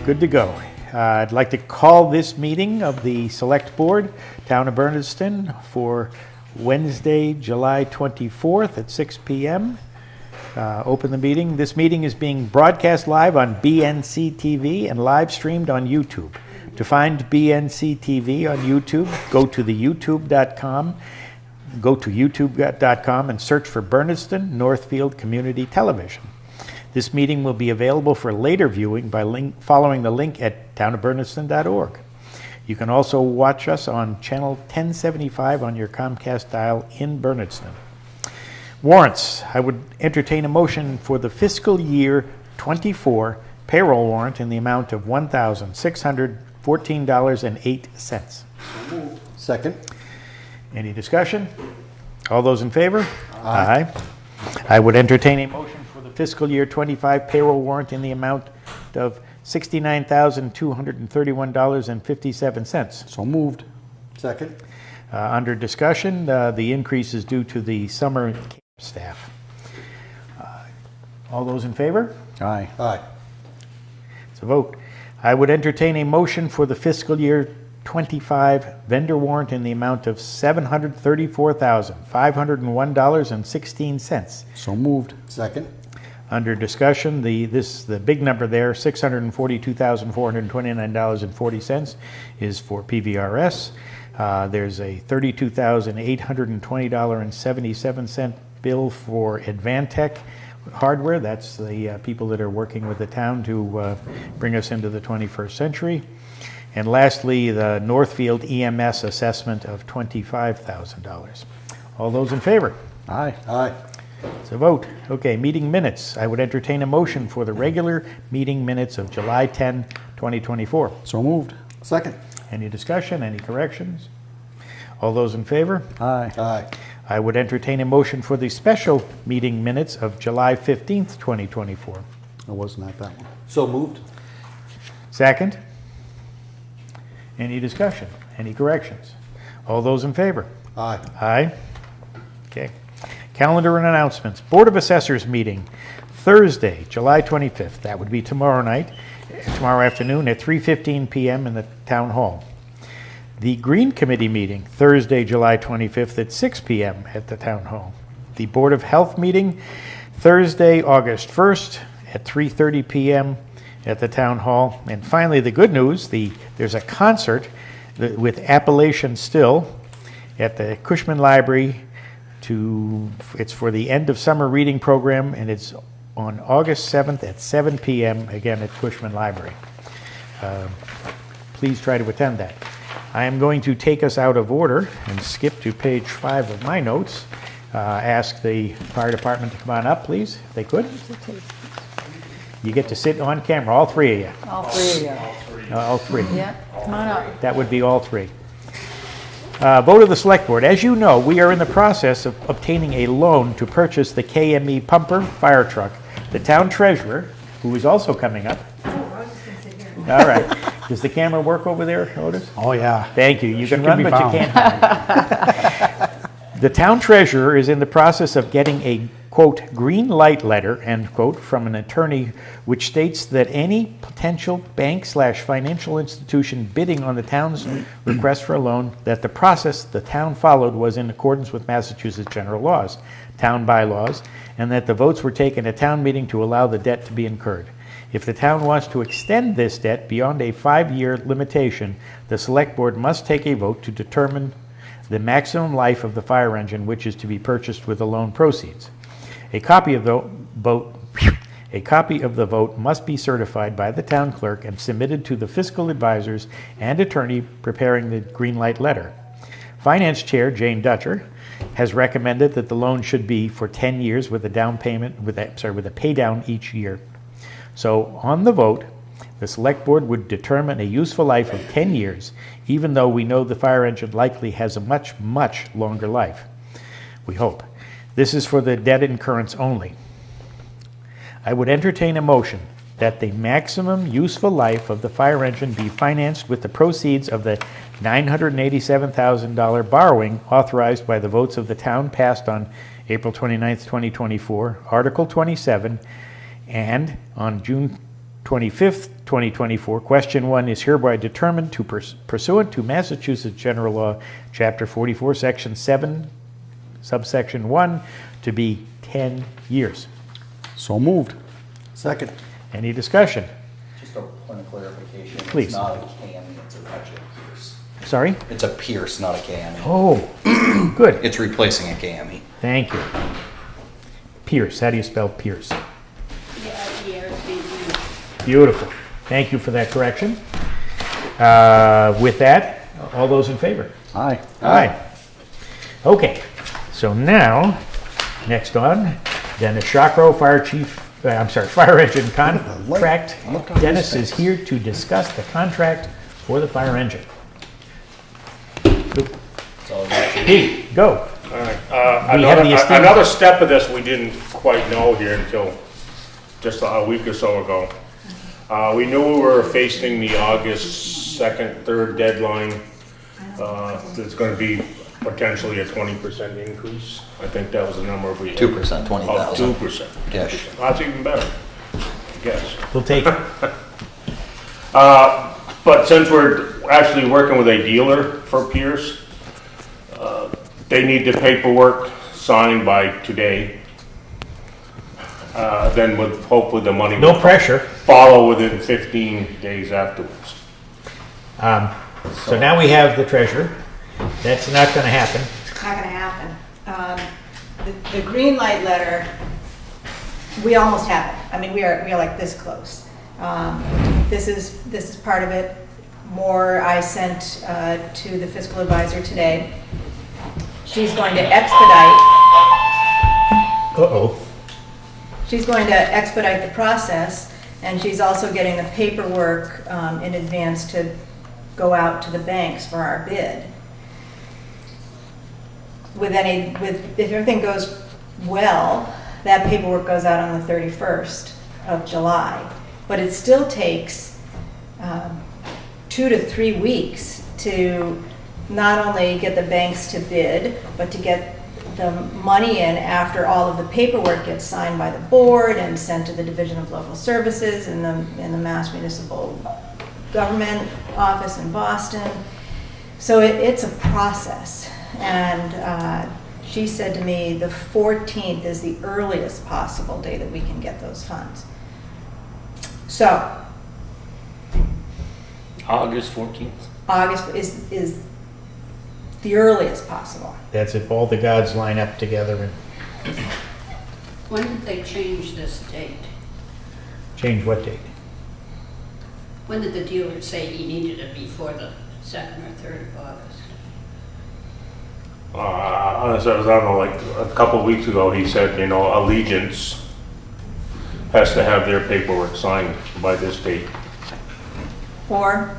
good to go. I'd like to call this meeting of the Select Board, Town of Bernardston, for Wednesday, July 24th at 6 p.m. Open the meeting. This meeting is being broadcast live on BNC TV and live streamed on YouTube. To find BNC TV on YouTube, go to youtube.com and search for Bernardston-Northfield Community Television. This meeting will be available for later viewing by following the link at townofbernardston.org. You can also watch us on channel 1075 on your Comcast dial in Bernardston. Warrants. I would entertain a motion for the fiscal year 24 payroll warrant in the amount of $1,614.08. Second. Any discussion? All those in favor? Aye. I would entertain a motion for the fiscal year 25 payroll warrant in the amount of $69,231.57. So moved. Second. Under discussion, the increase is due to the summer camp staff. All those in favor? Aye. Aye. It's a vote. I would entertain a motion for the fiscal year 25 vendor warrant in the amount of $734,501.16. So moved. Second. Under discussion, the big number there, $642,429.40, is for PVRS. There's a $32,820.77 bill for Advantech hardware. That's the people that are working with the town to bring us into the 21st century. And lastly, the Northfield EMS assessment of $25,000. All those in favor? Aye. Aye. It's a vote. Okay, meeting minutes. I would entertain a motion for the regular meeting minutes of July 10, 2024. So moved. Second. Any discussion? Any corrections? All those in favor? Aye. Aye. I would entertain a motion for the special meeting minutes of July 15th, 2024. I wasn't at that one. So moved. Second. Any discussion? Any corrections? All those in favor? Aye. Aye. Okay. Calendar and announcements. Board of Assessors meeting Thursday, July 25th. That would be tomorrow afternoon at 3:15 p.m. in the Town Hall. The Green Committee meeting Thursday, July 25th at 6 p.m. at the Town Hall. The Board of Health meeting Thursday, August 1st at 3:30 p.m. at the Town Hall. And finally, the good news, there's a concert with Appalachian Still at the Cushman Library. It's for the end of summer reading program, and it's on August 7th at 7 p.m. again at Cushman Library. Please try to attend that. I am going to take us out of order and skip to page 5 of my notes. Ask the fire department to come on up, please, if they could. You get to sit on camera, all three of you. All three of you. All three. Yeah, come on up. That would be all three. Vote of the Select Board. As you know, we are in the process of obtaining a loan to purchase the KME pumper fire truck. The town treasurer, who is also coming up. All right. Does the camera work over there, Otis? Oh, yeah. Thank you. You can She run, can be but found. you can't hide. The town treasurer is in the process of getting a, quote, green light letter, end quote, from an attorney which states that any potential bank/financial institution bidding on the town's request for a loan, that the process the town followed was in accordance with Massachusetts general laws, town bylaws, and that the votes were taken at town meeting to allow the debt to be incurred. If the town wants to extend this debt beyond a 5-year limitation, the Select Board must take a vote to determine the maximum life of the fire engine which is to be purchased with the loan proceeds. A copy of the vote must be certified by the town clerk and submitted to the fiscal advisors and attorney preparing the green light letter. Finance Chair Jane Dutcher has recommended that the loan should be for 10 years with a down payment with a pay down each year. So on the vote, the Select Board would determine a useful life of 10 years, even though we know the fire engine likely has a much, much longer life. We hope. This is for the debt incurrence only. I would entertain a motion that the maximum useful life of the fire engine be financed with the proceeds of the $987,000 borrowing authorized by the votes of the town passed on April 29th, 2024, Article 27, and on June 25th, 2024. Question 1 is hereby determined to pursuant to Massachusetts General Law, Chapter 44, Section 7, subsection 1, to be 10 years. So moved. Second. Any discussion? Just a point of clarification. Please. It's not a KME, it's actually a Pierce. Sorry? It's a Pierce, not a KME. Oh, good. It's replacing a KME. Thank you. Pierce, how do you spell Pierce? Beautiful. Thank you for that correction. With that, all those in favor? Aye. Aye. Okay, so now, next on, Dennis Shockrow, Fire Engine Contract. Look on Dennis his is here to discuss the contract for the fire engine. That's all I got. Pete, go. All right. We have the esteemed- Another step of this we didn't quite know here until just a week or so ago. We knew we were facing the August 2nd, 3rd deadline. There's going to be potentially a 20% increase. I think that was the number we had. 2%, 20,000. 2%. Yes. That's even better, I guess. We'll take it. But since we're actually working with a dealer for Pierce, they need the paperwork signed by today. Then with, hopefully the money No will pressure. follow within 15 days afterwards. So now we have the treasurer. That's not going to happen. Not gonna happen. The green light letter, we almost have it. I mean, we are like this close. This is part of it. More I sent to the fiscal advisor today. She's going to expedite. Uh-oh. She's going to expedite the process, and she's also getting the paperwork in advance to go out to the banks for our bid. If everything goes well, that paperwork goes out on the 31st of July. But it still takes 2 to 3 weeks to not only get the banks to bid, but to get the money in after all of the paperwork gets signed by the board and sent to the Division of Local Services and the Mass Municipal Government Office in Boston. So it's a process. And she said to me the 14th is the earliest possible day that we can get those funds. So August 14th? August is the earliest possible. That's if all the gods line up together and When did they change this date? change what date? When did the dealer say he needed it before the 2nd or 3rd of August? I don't know, like a couple of weeks ago, he said, Allegiance has to have their paperwork signed by this date. Or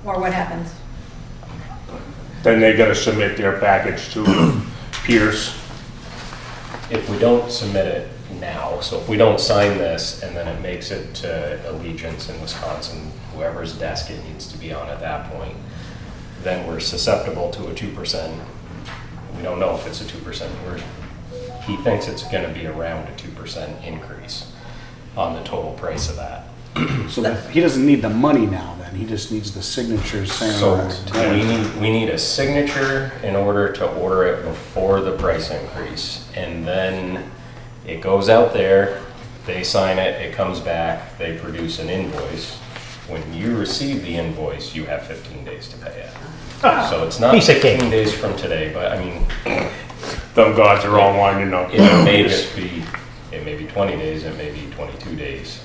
what happens? Then they gotta submit their package to Pierce. If we don't submit it now, so if we don't sign this and then it makes it to Allegiance in Wisconsin, whoever's desk it needs to be on at that point, then we're susceptible to a 2%. We don't know if it's a 2%. He thinks it's going to be around a 2% increase on the total price of that. So he doesn't need the money now then, he just needs the signatures saying. So that. we need a signature in order to order it before the price increase. And then it goes out there, they sign it, it comes back, they produce an invoice. When you receive the invoice, you have 15 days to pay it. So it's not Piece of cake. 15 days from today, but I mean, Them gods are all winding up. it may just be, it may be 20 days, it may be 22 days.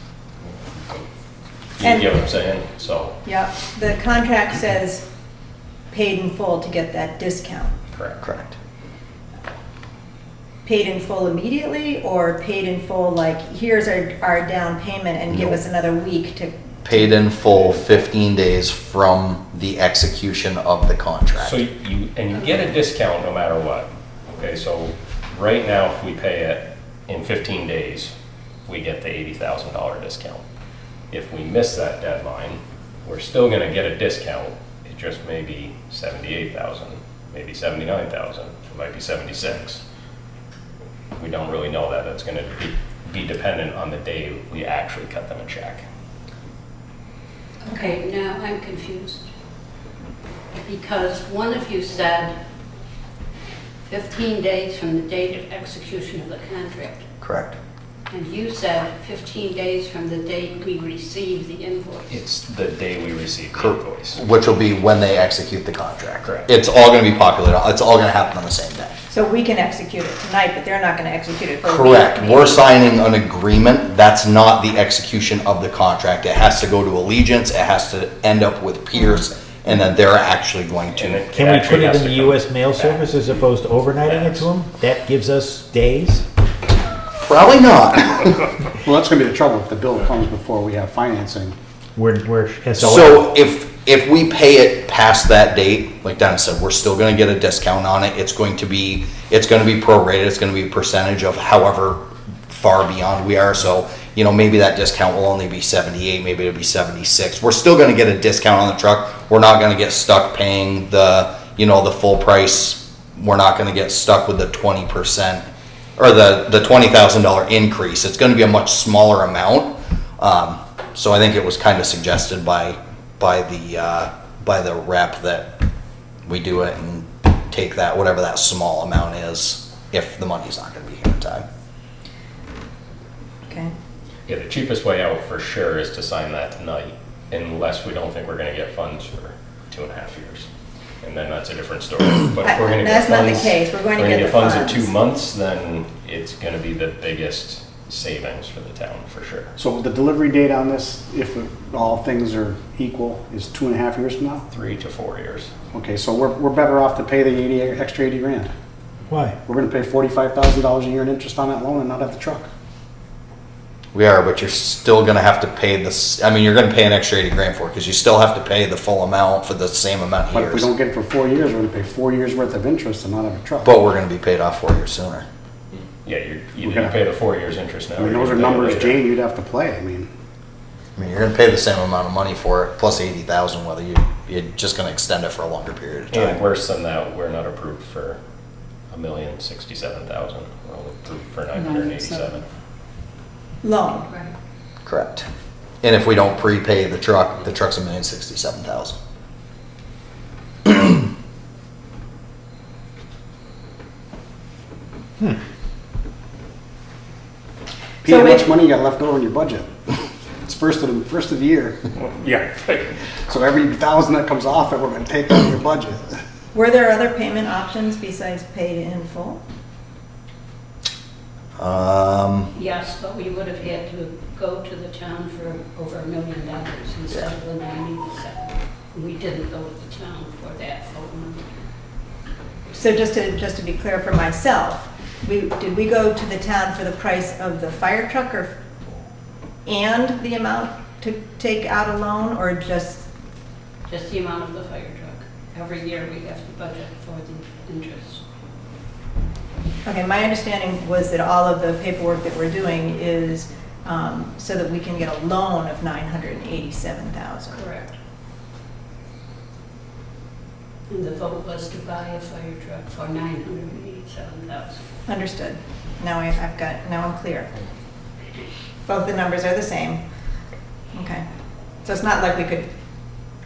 You And- get what I'm saying? So, Yeah, the contract says paid in full to get that discount. Correct. Paid in full immediately, or paid in full, like, here's our down payment and give us another week to, Paid in full 15 days from the execution of the contract. so you get a discount no matter what. Okay, so right now, if we pay it in 15 days, we get the $80,000 discount. If we miss that deadline, we're still gonna get a discount. It just may be 78,000, maybe 79,000, it might be 76. We don't really know that. It's gonna be dependent on the day we actually cut them a check. Okay, now I'm confused. Because one of you said 15 days from the date of execution of the contract. Correct. And you said 15 days from the date we receive the invoice. It's the day we receive the invoice. Which will be when they execute the contract. Correct. It's all gonna be populated, it's all gonna happen on the same day. So we can execute it tonight, but they're not gonna execute it for a week. Correct. We're signing an agreement. That's not the execution of the contract. It has to go to Allegiance. It has to end up with Pierce, and then they're actually going And to. it Can we actually put it has in to the come US mail back. service as opposed to overnighting it to them? That gives us days? Probably not. Well, that's gonna be the trouble if the bill comes before we have financing. We're SOL. So if we pay it past that date, like Dennis said, we're still gonna get a discount on it. It's going to be prorated. It's gonna be a percentage of however far beyond we are. So, maybe that discount will only be 78, maybe it'll be 76. We're still gonna get a discount on the truck. We're not gonna get stuck paying the full price. We're not gonna get stuck with the 20% or the $20,000 increase. It's gonna be a much smaller amount. So I think it was kind of suggested by the rep that we do it and take that, whatever that small amount is, if the money's not gonna be here in time. Okay. Yeah, the cheapest way out for sure is to sign that tonight, unless we don't think we're gonna get funds for 2.5 years. And then that's a different story. But if we're gonna get That's not the funds, case. We're going to we're get the funds in funds. 2 months, then it's gonna be the biggest savings for the town, for sure. So the delivery date on this, if all things are equal, is 2.5 years from now? 3 to 4 years. Okay, so we're better off to pay the extra 80 grand. Why? We're gonna pay $45,000 a year in interest on that loan and not have the truck. We are, but you're still gonna have to pay this, you're gonna pay an extra 80 grand for it, because you still have to pay the full amount for the same amount of But if we years. don't get it for 4 years, we're gonna pay 4 years worth of interest and not have a truck. But we're gonna be paid off 4 years sooner. Yeah, you're We're gonna- gonna pay the 4 years interest now. I mean, or those are you're gonna pay it numbers, later. Jane, you'd have to play. You're gonna pay the same amount of money for it, plus 80,000, whether you're just gonna extend it for a longer period of And time. worse than that, we're not approved for $1,067,000. We're only approved for 987. Loan. Right. Correct. And if we don't prepay the truck's $1,067,000. Pete, So how much it- money you got left over in your budget? It's first of the year. Yeah. So every 1,000 that comes off it, we're gonna take out of your budget. Were there other payment options besides paid in full? Yes, but we would have had to go to the town for over $1 million instead of the 97. We didn't go to the town for that full amount. So just to be clear for myself, did we go to the town for the price of the fire truck and the amount to take out a loan, or just, Just the amount of the fire truck. Every year we have to budget for the interest. okay, my understanding was that all of the paperwork that we're doing is so that we can get a loan of $987,000. Correct. And the vote was to buy a fire truck for $987,000. Understood. Now now I'm clear. Both the numbers are the same. Okay. So it's not like we could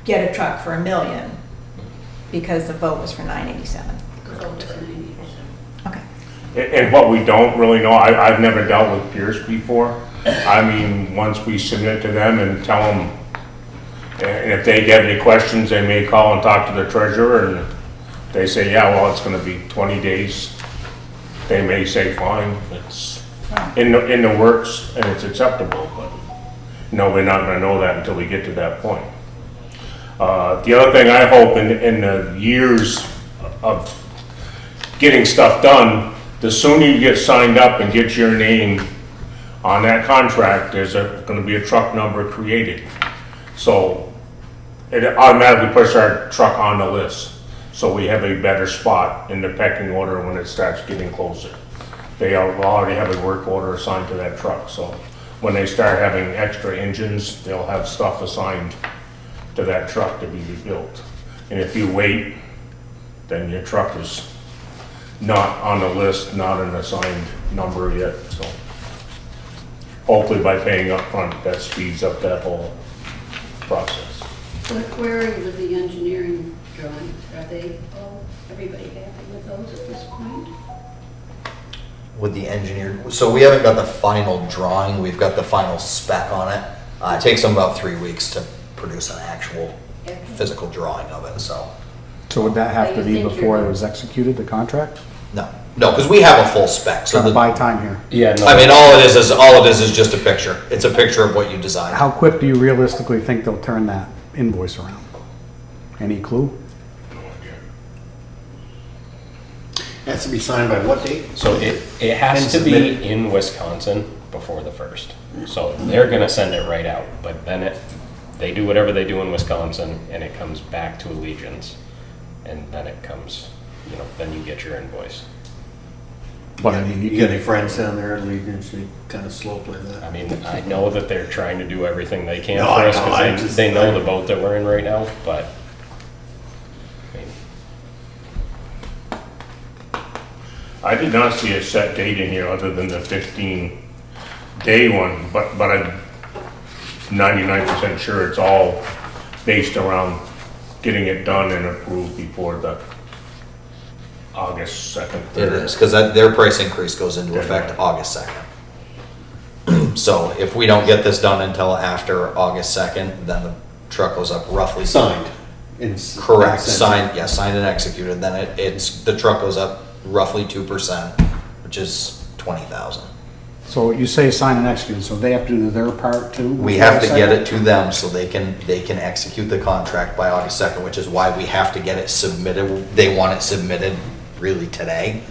get a truck for $1 million because the vote was for 987. The vote was 987. Okay. And what we don't really know, I've never dealt with Pierce before. Once we submit to them and tell them, and if they get any questions, they may call and talk to the treasurer, and they say, yeah, well, it's gonna be 20 days. They may say, fine, it's in the works and it's acceptable, but no, we're not gonna know that until we get to that point. The other thing I hope in the years of getting stuff done, the sooner you get signed up and get your name on that contract, there's gonna be a truck number created. So it automatically puts our truck on the list. So we have a better spot in the pecking order when it starts getting closer. They already have a work order assigned to that truck, so when they start having extra engines, they'll have stuff assigned to that truck to be rebuilt. And if you wait, then your truck is not on the list, not an assigned number yet, so. Hopefully by paying up front, that speeds up that whole process. The queries of the engineering drawings, are they all, everybody happy with those at this point? With the engineer, so we haven't got the final drawing, we've got the final spec on it. It takes them about 3 weeks to produce an actual physical drawing of it, so. So would that have to be before it was executed, the contract? No, because we have a full spec, so Trying to the, buy time here. Yeah, no. I mean, all it is just a picture. It's a picture of what you designed. How quick do you realistically think they'll turn that invoice around? Any clue? Has to be signed by what date? So it has to be in Wisconsin before the 1st. So they're gonna send it right out, but then they do whatever they do in Wisconsin and it comes back to Allegiance. And then it comes, then you get your invoice. But I mean, You get any friends down there at Allegiance, you kind of slow play that? I mean, I know that they're trying to do everything they can No, for I us know, I because just- they know the boat that we're in right now, but I mean, I did not see a set date in here other than the 15-day one, but I'm 99% sure it's all based around getting it done and approved before the August 2nd. It is, because their price increase goes into effect August 2nd. So if we don't get this done until after August 2nd, then the truck goes up roughly. Signed. Correct, signed and executed, then the truck goes up roughly 2%, which is 20,000. so you say sign and execute, so they have to do their part too? We have to get it to them so they can execute the contract by August 2nd, which is why we have to get it submitted. They want it submitted really today,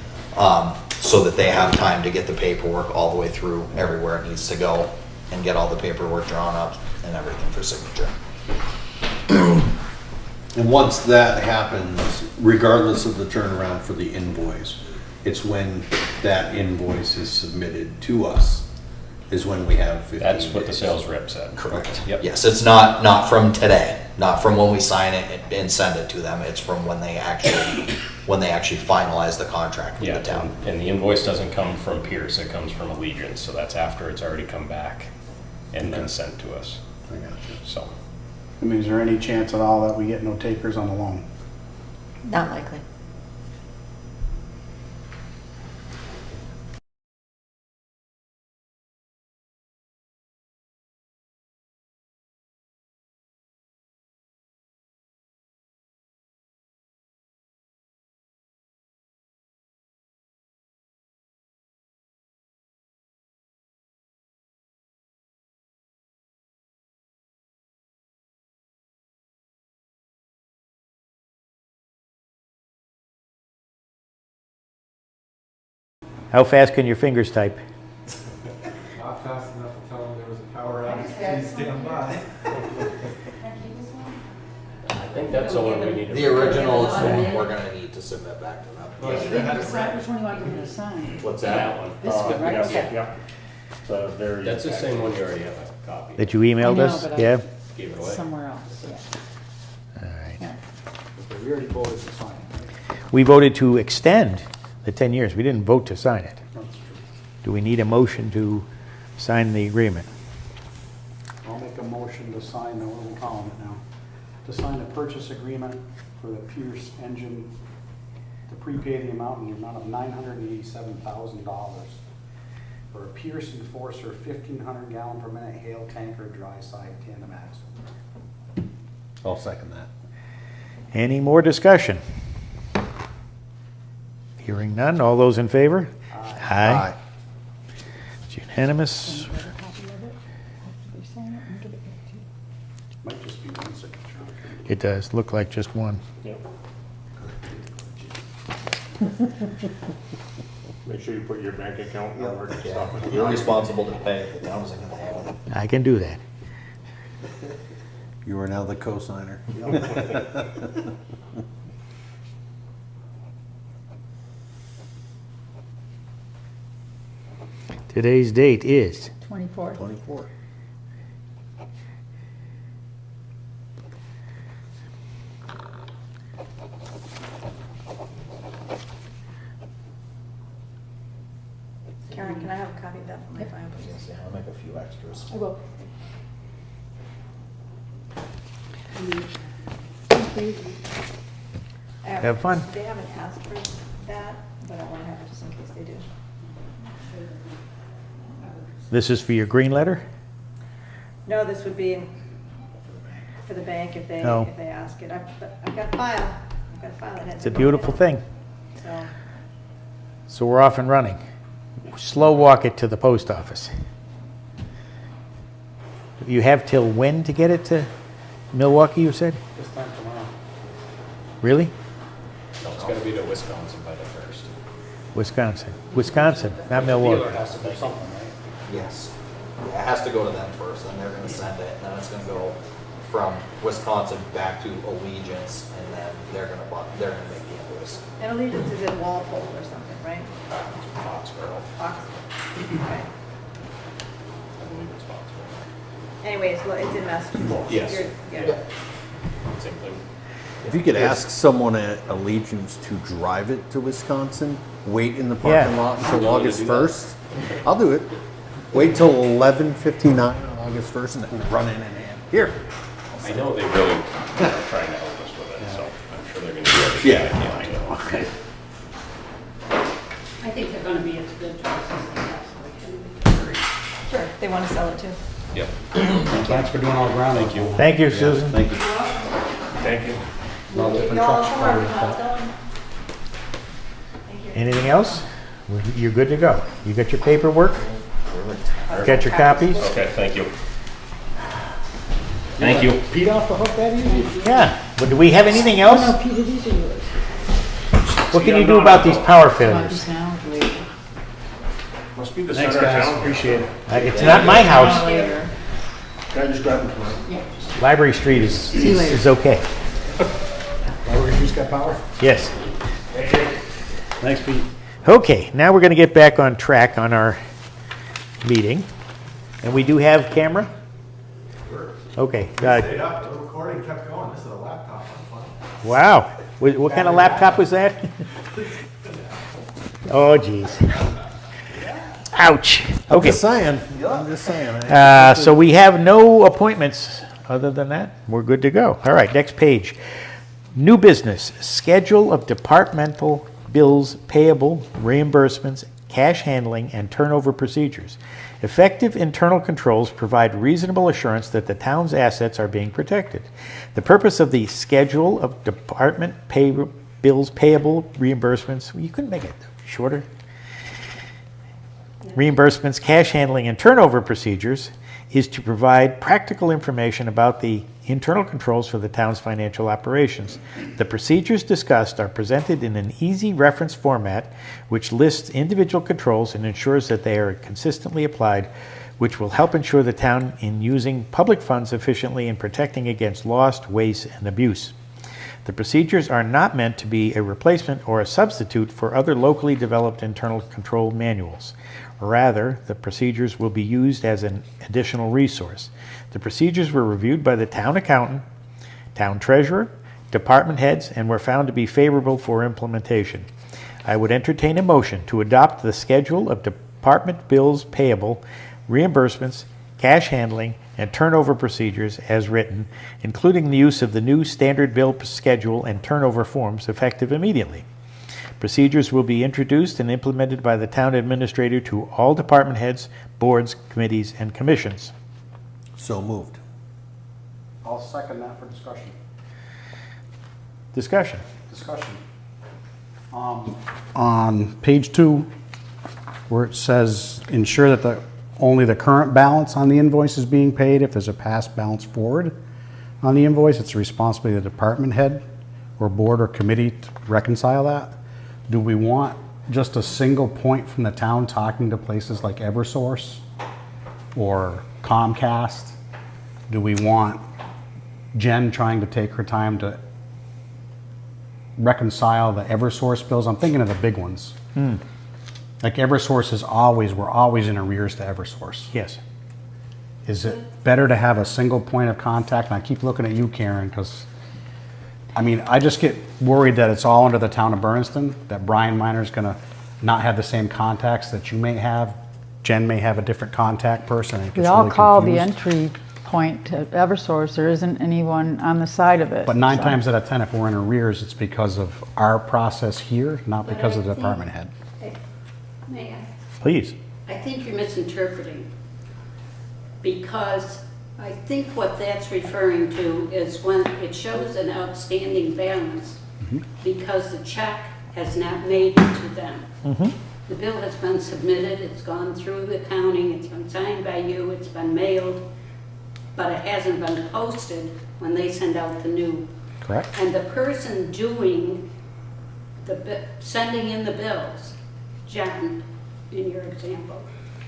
so that they have time to get the paperwork all the way through everywhere it needs to go and get all the paperwork drawn up and everything for signature. And once that happens, regardless of the turnaround for the invoice, it's when that invoice is submitted to us, is when we have 15 that's what the days. sales rep said. Correct. Yep. Yes, it's not from today, not from when we sign it and send it to them. It's from when they actually finalize the contract with Yeah, the town. and the invoice doesn't come from Pierce, it comes from Allegiance, so that's after it's already come back and then sent to us, I got you. so. I mean, is there any chance at all that we get no takers on the loan? Not likely. How fast can your fingers type? Not fast enough to tell them there was a power outage, please stand by. I think that's the one we need to. The original is the one we're gonna need to submit back to them. Which one you want them to sign? What's That one. This one, right? Okay. Yeah. The very. That's the same one you already have a copy. That you emailed I know, us? but I- Yeah? Gave it away. Somewhere else, yeah. All right. Yeah. Okay, we already voted to sign it, right? We voted to extend the 10 years. We didn't vote to sign it. That's true. Do we need a motion to sign the agreement? I'll make a motion to sign, what are we calling it now? To sign a purchase agreement for the Pierce engine, to prepay the amount in the amount of $987,000 for a Pierce Enforcer 1,500 gallon per minute hail tanker dry side tandem axle. I'll second that. Any more discussion? Hearing none, all those in favor? Aye. It's unanimous. Can you get a copy of it? After they sign it and give it back to you? Might just be one signature. It does look like just one. Yep. Make sure you put your bank account number and stuff. You're responsible to pay if the town isn't gonna have it. I can do that. You are now the co-signer. Today's date is 24th. 24. Karen, can I have a copy of that for my file, please? I'll make a few extras. I will. Have fun. They haven't asked for that, but I want to have it just in case they do. This is for your green letter? No, this would be for the bank if they Oh. ask it. I've got a file. I've got a file that has. It's a beautiful thing. So, So we're off and running. Slow walk it to the post office. You have till when to get it to Milwaukee, you said? This time tomorrow. Really? No, it's gotta be to Wisconsin by the 1st. Wisconsin, not Milwaukee. Dealer has to do something, right? Yes. It has to go to them first, then they're gonna send it, and then it's gonna go from Wisconsin back to Allegiance, and then they're gonna make the invoice. and Allegiance is in Walpole or something, right? Foxborough, Oxford. Right. I believe it's Foxborough. Anyways, well, it's in Massachusetts. Yes. Yeah. Same thing. If you could ask someone at Allegiance to drive it to Wisconsin, wait in the parking Yeah. lot until August 1st, I'll do it. Wait till 11:59 on August 1st and then run in and here. I know they really are trying to help us with it, so I'm sure they're gonna do everything they can to. Okay. I think they're gonna be as good choices as they possibly can be. Sure, they want to sell it too. Yep. Thanks for doing all the groundwork. Thank you. Thank you, Susan. Thank you. Thank you. All different Y'all trucks. come on, how's it going? Thank you. Anything else? You're good to go. You got your paperwork? Got your copies? Okay, thank you. Thank you. Pete off the hook that easy? Yeah. But do we have anything else? No, Peter, these are yours. What can you do about these power failures? Copies now, later. Must be the Thanks, center of guys. town. Appreciate it. It's not my house. Later. Can I just grab them tomorrow? Yeah. Library Street is you later. is okay. Library Juice got power? Yes. Thanks, Pete. Okay, now we're going to get back on track on our meeting. And we do have camera? Okay. Stayed up, the recording kept going, this is a laptop, I'm fine. Wow. What kind of laptop was that? Oh, geez. Ouch. Okay. Just saying. I'm just saying. So we have no appointments other than that. We're good to go. All right, next page. New business, schedule of departmental bills payable, reimbursements, cash handling, and turnover procedures. Effective internal controls provide reasonable assurance that the town's assets are being protected. The purpose of the schedule of department bills payable, reimbursements, you couldn't make it shorter. Reimbursements, cash handling, and turnover procedures is to provide practical information about the internal controls for the town's financial operations. The procedures discussed are presented in an easy reference format which lists individual controls and ensures that they are consistently applied, which will help ensure the town in using public funds efficiently and protecting against loss, waste, and abuse. The procedures are not meant to be a replacement or a substitute for other locally developed internal control manuals. Rather, the procedures will be used as an additional resource. The procedures were reviewed by the town accountant, town treasurer, department heads, and were found to be favorable for implementation. I would entertain a motion to adopt the schedule of department bills payable, reimbursements, cash handling, and turnover procedures as written, including the use of the new standard bill schedule and turnover forms effective immediately. Procedures will be introduced and implemented by the town administrator to all department heads, boards, committees, and commissions. So moved. I'll second that for discussion. Discussion. On page 2, where it says, ensure that only the current balance on the invoice is being paid. If there's a past balance forward on the invoice, it's the responsibility of the department head or board or committee to reconcile that. Do we want just a single point from the town talking to places like Eversource or Comcast? Do we want Jen trying to take her time to reconcile the Eversource bills? I'm thinking of the big ones. Like Eversource is we're always in arrears to Eversource. Yes. Is it better to have a single point of contact? And I keep looking at you, Karen, because, I mean, I just get worried that it's all under the town of Bernardston, that Brian Minor's gonna not have the same contacts that you may have. Jen may have a different contact person. And it We gets all really call the confused. entry point to Eversource, there isn't anyone on the side of it. But 9 so. times out of 10, if we're in arrears, it's because of our process here, not because of the But I think- department head. May I? Please. I think you're misinterpreting, because I think what that's referring to is when it shows an outstanding balance because the check has not made it to them. The bill has been submitted, it's gone through the accounting, it's been signed by you, it's been mailed, but it hasn't been posted when they send out the new. Correct? And the person doing sending in the bills, Jen, in your example,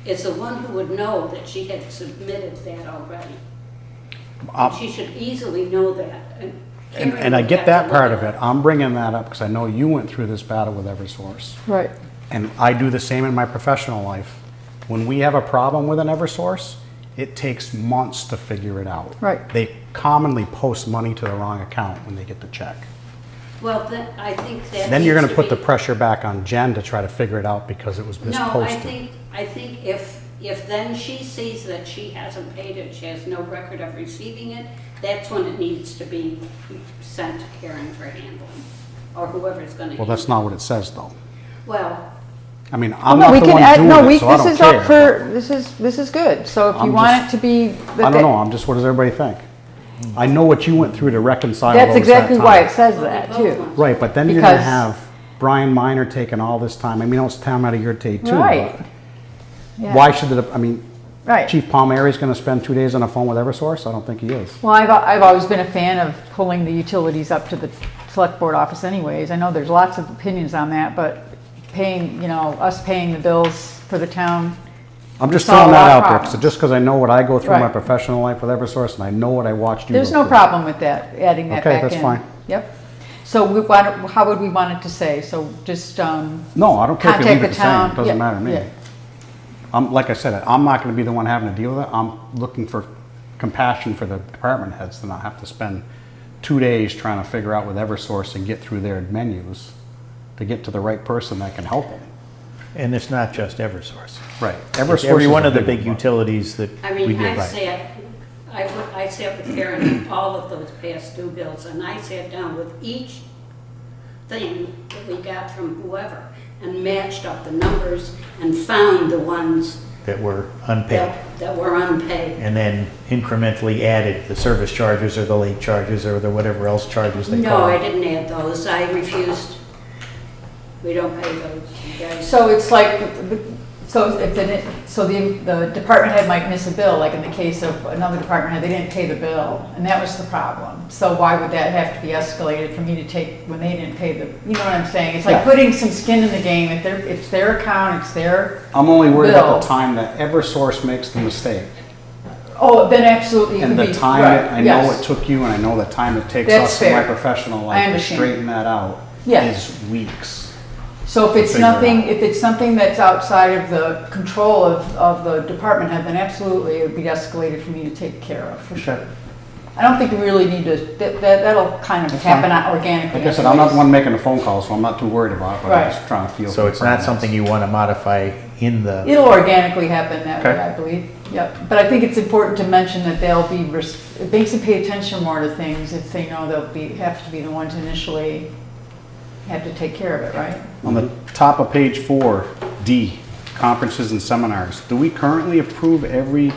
is the one who would know that she had submitted that already. And she should easily know that. And I get that part of it. I'm bringing that up because I know you went through this battle with Eversource. Right. And I do the same in my professional life. When we have a problem with an Eversource, it takes months to figure it out. Right. They commonly post money to the wrong account when they get the check. Well, then, I think that. Then you're going needs to put the be- pressure back on Jen to try to figure it out because it was No, misposted. I think if then she sees that she hasn't paid it, she has no record of receiving it, that's when it needs to be sent to Karen for handling, or whoever's gonna handle it. Well, that's not what it says though. Well, I mean, Well, I'm no, not we the can one add, doing no, it, so I this don't is up care. for, this is good. So if you I'm want just- it to be. I don't know, I'm just, what does everybody think? I know what you went through to reconcile That's those exactly that why time. it says Well, we that both too. want- Right, but then you're gonna Because- have Brian Miner taking all this time. I mean, it's time out of your day too. Right. but Yeah. Why should it, I mean, Right. Chief Palmieri's gonna spend 2 days on the phone with Eversource? I don't think he is. Well, I've always been a fan of pulling the utilities up to the select board office anyways. I know there's lots of opinions on that, but paying, us paying the bills for the town. I'm just Solve throwing that our out there, problem. so just because I know what I go through in my Right. professional life with Eversource, and I know what I watched you There's go no through. problem with that, adding that Okay, back in. that's fine. Yep. So how would we want it to say? So just, No, I don't care if you Contact leave the it the same, town. it doesn't Yeah, matter to me. yeah. Like I said, I'm not gonna be the one having to deal with it. I'm looking for compassion for the department heads to not have to spend 2 days trying to figure out with Eversource and get through their menus to get to the right person that can help them. And it's not just Eversource. Right. It's every is one a of the big big one. utilities that I we mean, do I right. sat with Karen on all of those past due bills, and I sat down with each thing that we got from whoever and matched up the numbers and found the ones That were unpaid. that were unpaid. And then incrementally added the service charges or the late charges or the whatever else charges they No, call I it. didn't add those. I refused. We don't pay those, you guys. so it's like, so if the department head might miss a bill, like in the case of another department head, they didn't pay the bill, and that was the problem. So why would that have to be escalated for me to take when they didn't pay the, you know what I'm saying? It's like Yeah. putting some skin in the game. If it's their account, it's their, I'm only worried about Bill. the time that Eversource makes the mistake. oh, then absolutely you And could the be, time, right, I know yes. it took you, and I know the time it takes That's us in my fair. professional I life to understand. straighten that out Yes. is weeks. So if it's figure it nothing, out. if it's something that's outside of the control of the department head, then absolutely it would be escalated for me to take care of, for sure. Okay. I don't think we really need to, that'll kind of That's happen fine. organically. Like I said, I'm not the anyways. one making the phone calls, so I'm not too worried about it, but I'm Right. just trying to feel. So it's not something you want to modify in the, It'll organically happen that way, Okay. I believe, yep. But I think it's important to mention that they'll be, it makes them pay attention more to things if they know have to be the ones initially have to take care of it, right? On the top of page 4, D, conferences and seminars. Do we currently approve every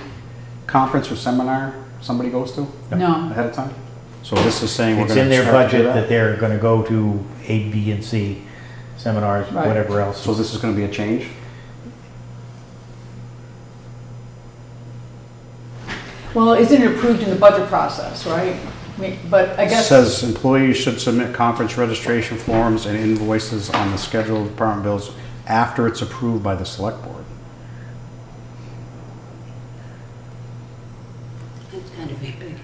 conference or seminar somebody goes to No, ahead of time? So this is saying we're it's going in to their start to do budget that they're going to go to A, B, and C seminars, Right. whatever else. So this is going to be a change? well, isn't it approved in the budget process, right? But I It guess. says employees should submit conference registration forms and invoices on the scheduled department bills after it's approved by the select board. It's kind of ambiguous.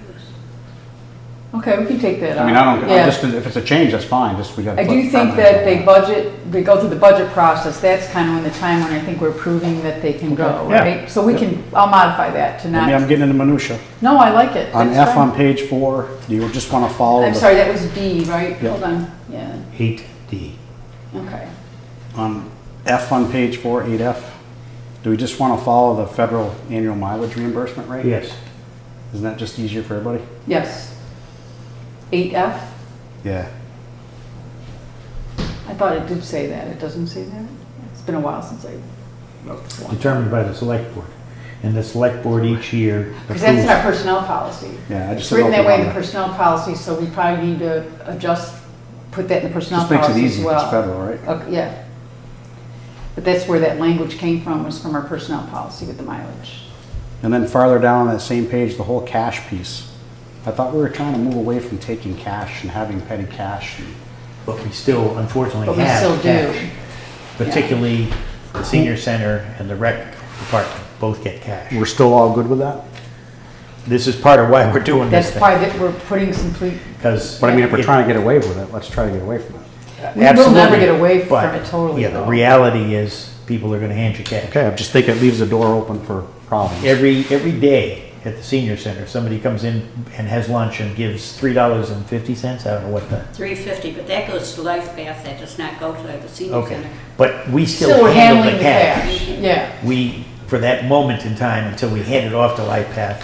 Okay, we can take that out. I mean, I don't, Yeah. I'm just, if it's a change, that's fine, just we got to. I do think that they go through the budget process, that's kind of when the time when I think we're proving that they can go, Yeah. right? So we can, I'll modify that to Maybe I'm not, getting into minutia. no, I like it. On That's F fine. on page 4, do you just want to follow? I'm the- sorry, that was D, right? Yeah. Hold on, yeah, 8D. okay. On F on page 4, 8F, do we just want to follow the federal annual mileage reimbursement rate? Yes. Isn't that just easier for everybody? Yes. 8F? Yeah. I thought it did say that. It doesn't say that? It's been a while since I wrote this one. Determined by the select board. And the select board each year Because that's in approves. our personnel policy. Yeah, I just It's written didn't that know way if in the we personnel policy, so we probably need to adjust, put that in the personnel Just makes it policy as easy, well. it's federal, right? Okay, yeah. But that's where that language came from, was from our personnel policy with the mileage. And then farther down on that same page, the whole cash piece. I thought we were trying to move away from taking cash and having petty cash. But we still unfortunately But we have still do. cash. Particularly the senior center and the rec department both get cash. We're still all good with that? This is part of why we're doing this That's thing. why that we're putting some, Because. But I mean, if we're trying to get away with it, let's try to get away from it. we will never get away from it totally. Yeah, the though. reality is people are gonna hand you cash. Okay, I just think it leaves the door open for problems. Every day at the senior center, somebody comes in and has lunch and gives $3.50. I don't know what the, $3.50, but that goes to Life Path, that does not go to the senior okay. center. But we Still, still we're handle handling the cash. Yeah. We, for that moment in time until we hand it off to LifePath.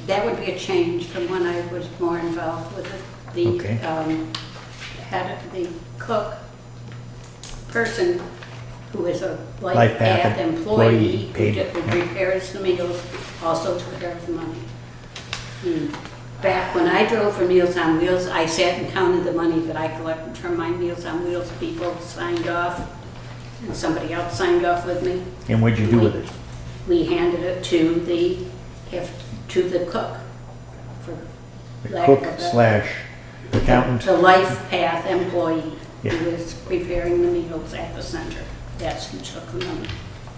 That would be a change from when I was more involved with it. Okay. The cook person who is a Life Life Path Path employee employee who paid. repairs the meals, also took care of the money. Back when I drove for Meals on Wheels, I sat and counted the money that I collected from my Meals on Wheels people, signed off, and somebody else signed off with me. And what'd you do with it? We handed it to the cook. For The lack cook of a- slash accountant? The Life Path employee Yeah. who is preparing the meals at the center. That's who took the money.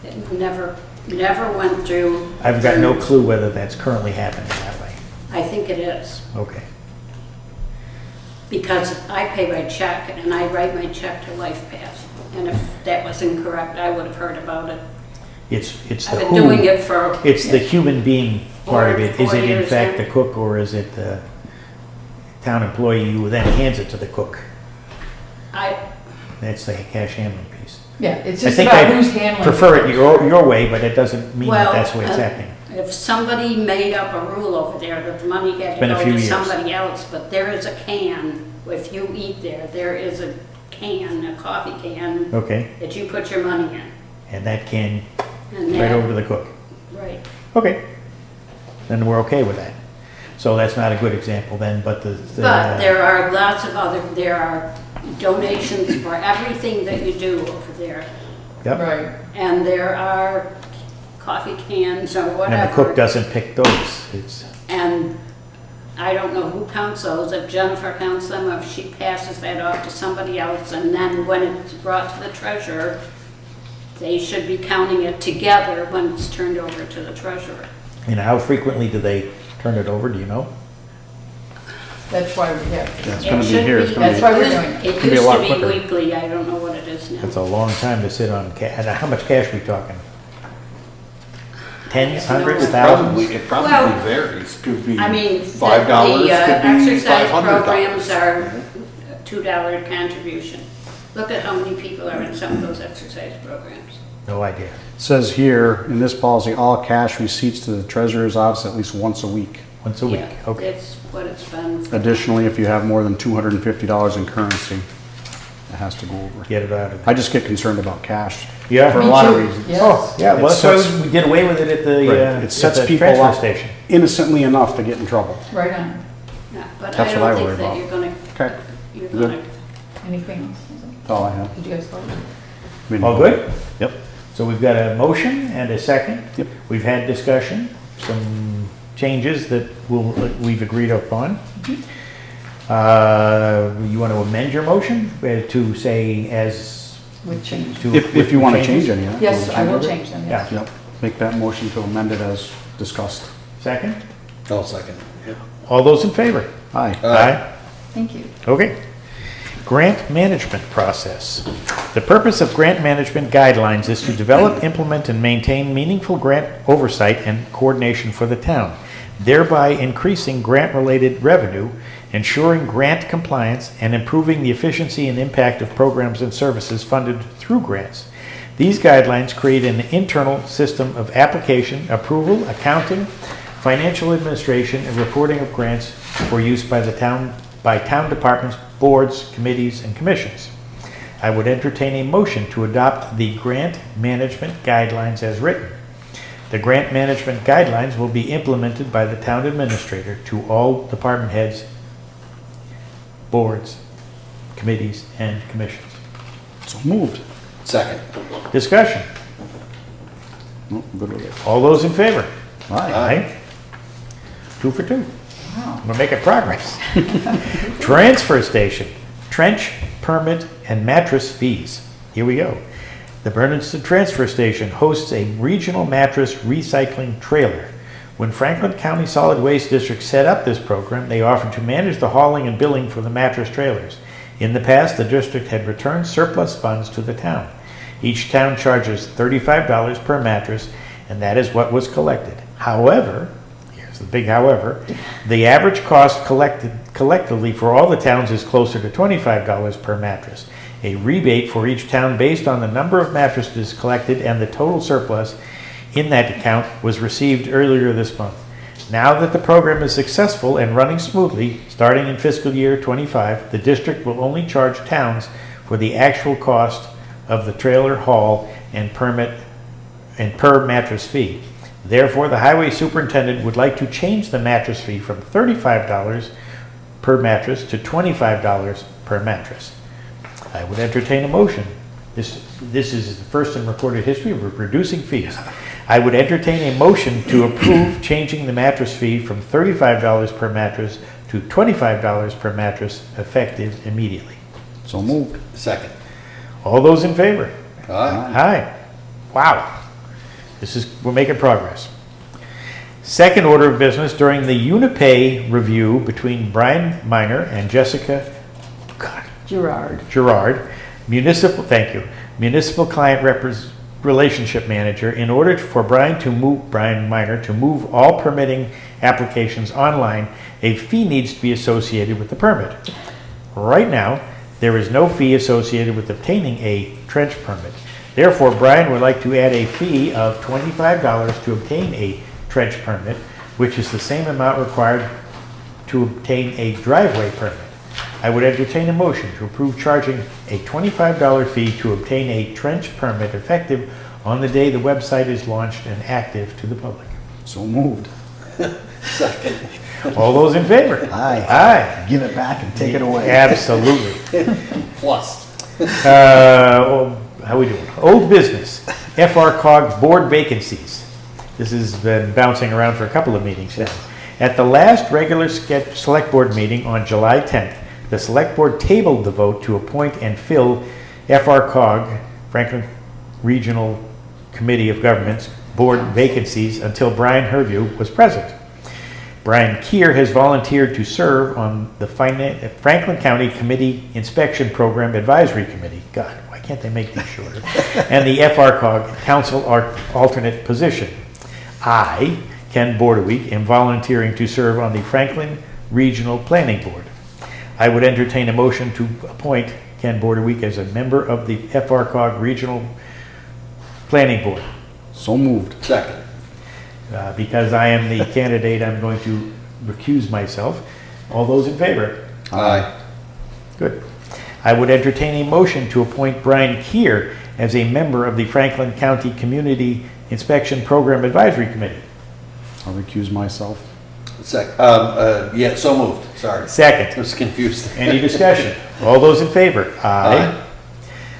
It never went through. I've got no clue whether that's currently happening that way. I think it is, Okay. because I pay by check and I write my check to Life Path. And if that was incorrect, I would have heard about it. It's the I've been who. doing it for. It's the human being part of it. Is 4 it in years fact now. the cook or is it the town employee who then hands it to the cook? That's the cash handling piece. Yeah, it's I just think about I who's handling. prefer it your way, but it doesn't mean that Well, that's the way it's happening. If somebody made up a rule over there that the money had to been a go few to years. somebody else, but there is a can, if you eat there is a can, a coffee can, Okay, that you put your money in. and that can And right that- over to the cook. Right. Okay, then we're okay with that. So that's not a good example then, but But there are lots of there are donations for everything that you do over there. Yep. Right. And there are coffee cans or whatever. And the cook doesn't pick those. It's, And I don't know who counts those, if Jennifer counts them, or if she passes that off to somebody else, and then when it's brought to the treasurer, they should be counting it together when it's turned over to the treasurer. how frequently do they turn it over, do you know? That's why we have. That's It gonna be should here. It's be- gonna That's be- why we're doing it. It Could be a used lot to be quicker. weekly, I don't know what it is now. It's a long time to sit on cash. How much cash we talking? Tens, hundreds, thousands? It probably Well, varies. Could be I mean, $5, the could be exercise $500. programs are $2 contribution. Look at how many people are in some of those exercise programs. No idea. It says here, in this policy, all cash receipts to the treasurer's office at least once a week. Once a week, Yeah, okay. That's what it's been. Additionally, if you have more than $250 in currency, it has to go over. Get it out of I there. just get concerned about cash. Yeah. For a Me lot of too. reasons. Yes. Oh, yeah, well, It that's why sets- we did away with it at Right. the, It sets at the people transfer up station. innocently enough to get in trouble. Right on. Yeah, but That's I what I don't worry think that about. you're Okay. gonna, Good. Anything else? That's all I have. Did you guys vote? All good? Yep. So we've got a motion and a second. Yep. We've had discussion, some changes that we've agreed upon. You want to amend your motion to say as With change. to. If you want to changes? change any of that. Yes, I will it. change them, yes. Yep. Make that motion to amend it as discussed. Second? I'll second. Yep. All those in favor? Aye. Aye. Thank you. Okay. Grant management process. The purpose of grant management guidelines is to develop, implement, and maintain meaningful grant oversight and coordination for the town, thereby increasing grant-related revenue, ensuring grant compliance, and improving the efficiency and impact of programs and services funded through grants. These guidelines create an internal system of application, approval, accounting, financial administration, and reporting of grants for use by town departments, boards, committees, and commissions. I would entertain a motion to adopt the grant management guidelines as written. The grant management guidelines will be implemented by the town administrator to all department heads, boards, committees, and commissions. So moved. Second. Discussion. No, good with it. All those in favor? Aye. 2 for 2. We're making progress. Transfer station, trench, permit, and mattress fees. Here we go. The Bernardston Transfer Station hosts a regional mattress recycling trailer. When Franklin County Solid Waste District set up this program, they offered to manage the hauling and billing for the mattress trailers. In the past, the district had returned surplus funds to the town. Each town charges $35 per mattress, and that is what was collected. However, here's the big however, the average cost collectively for all the towns is closer to $25 per mattress. A rebate for each town based on the number of mattresses collected and the total surplus in that account was received earlier this month. Now that the program is successful and running smoothly, starting in fiscal year 25, the district will only charge towns for the actual cost of the trailer haul and permit and per mattress fee. Therefore, the highway superintendent would like to change the mattress fee from $35 per mattress to $25 per mattress. I would entertain a motion. This is the first in recorded history of reducing fees. I would entertain a motion to approve changing the mattress fee from $35 per mattress to $25 per mattress effective immediately. So moved. Second. All those in favor? Aye. Aye. Wow. We're making progress. Second order of business, during the Unipay review between Brian Miner and Jessica Gerard, municipal client relationship manager, in order for Brian Miner to move all permitting applications online, a fee needs to be associated with the permit. Right now, there is no fee associated with obtaining a trench permit. Therefore, Brian would like to add a fee of $25 to obtain a trench permit, which is the same amount required to obtain a driveway permit. I would entertain a motion to approve charging a $25 fee to obtain a trench permit effective on the day the website is launched and active to the public. So moved. Second. All those in favor? Aye. Aye. Give it back and take it away. Absolutely. Plus. How we doing? Old business. FRCOG board vacancies. This has been bouncing around for a couple of meetings now. At the last regular select board meeting on July 10th, the select board tabled the vote to appoint and fill FRCOG, Franklin Regional Committee of Governments, board vacancies until Brian Herview was present. Brian Keir has volunteered to serve on the Franklin County Committee Inspection Program Advisory Committee. God, why can't they make these shorter? And the FRCOG Council alternate position. I, Ken Bordeweek, am volunteering to serve on the Franklin Regional Planning Board. I would entertain a motion to appoint Ken Bordeweek as a member of the FRCOG Regional Planning Board. So moved. Second. Because I am the candidate, I'm going to recuse myself. All those in favor? Aye. Good. I would entertain a motion to appoint Brian Keir as a member of the Franklin County Community Inspection Program Advisory Committee. I'll recuse myself. Second. Yeah, so moved. Sorry. I Second. was confused. Any discussion? All those in favor? Aye.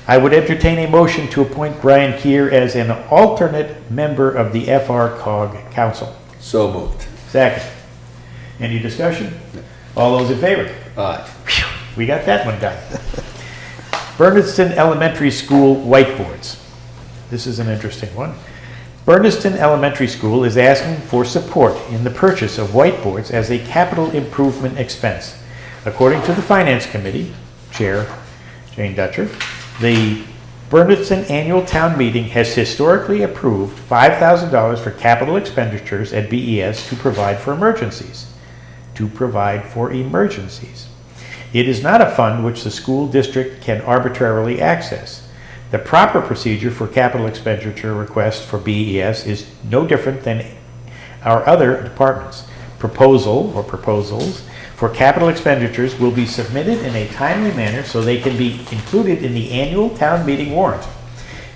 I would entertain a motion to appoint Brian Keir as an alternate member of the FRCOG Council. So moved. Second. Any discussion? All those in favor? Aye. Phew, we got that one done. Bernardston Elementary School whiteboards. This is an interesting one. Bernardston Elementary School is asking for support in the purchase of whiteboards as a capital improvement expense. According to the Finance Committee, Chair Jane Dutcher, the Bernardston Annual Town Meeting has historically approved $5,000 for capital expenditures at BES to provide for emergencies. It is not a fund which the school district can arbitrarily access. The proper procedure for capital expenditure requests for BES is no different than our other departments. Proposal or proposals for capital expenditures will be submitted in a timely manner so they can be included in the annual town meeting warrant.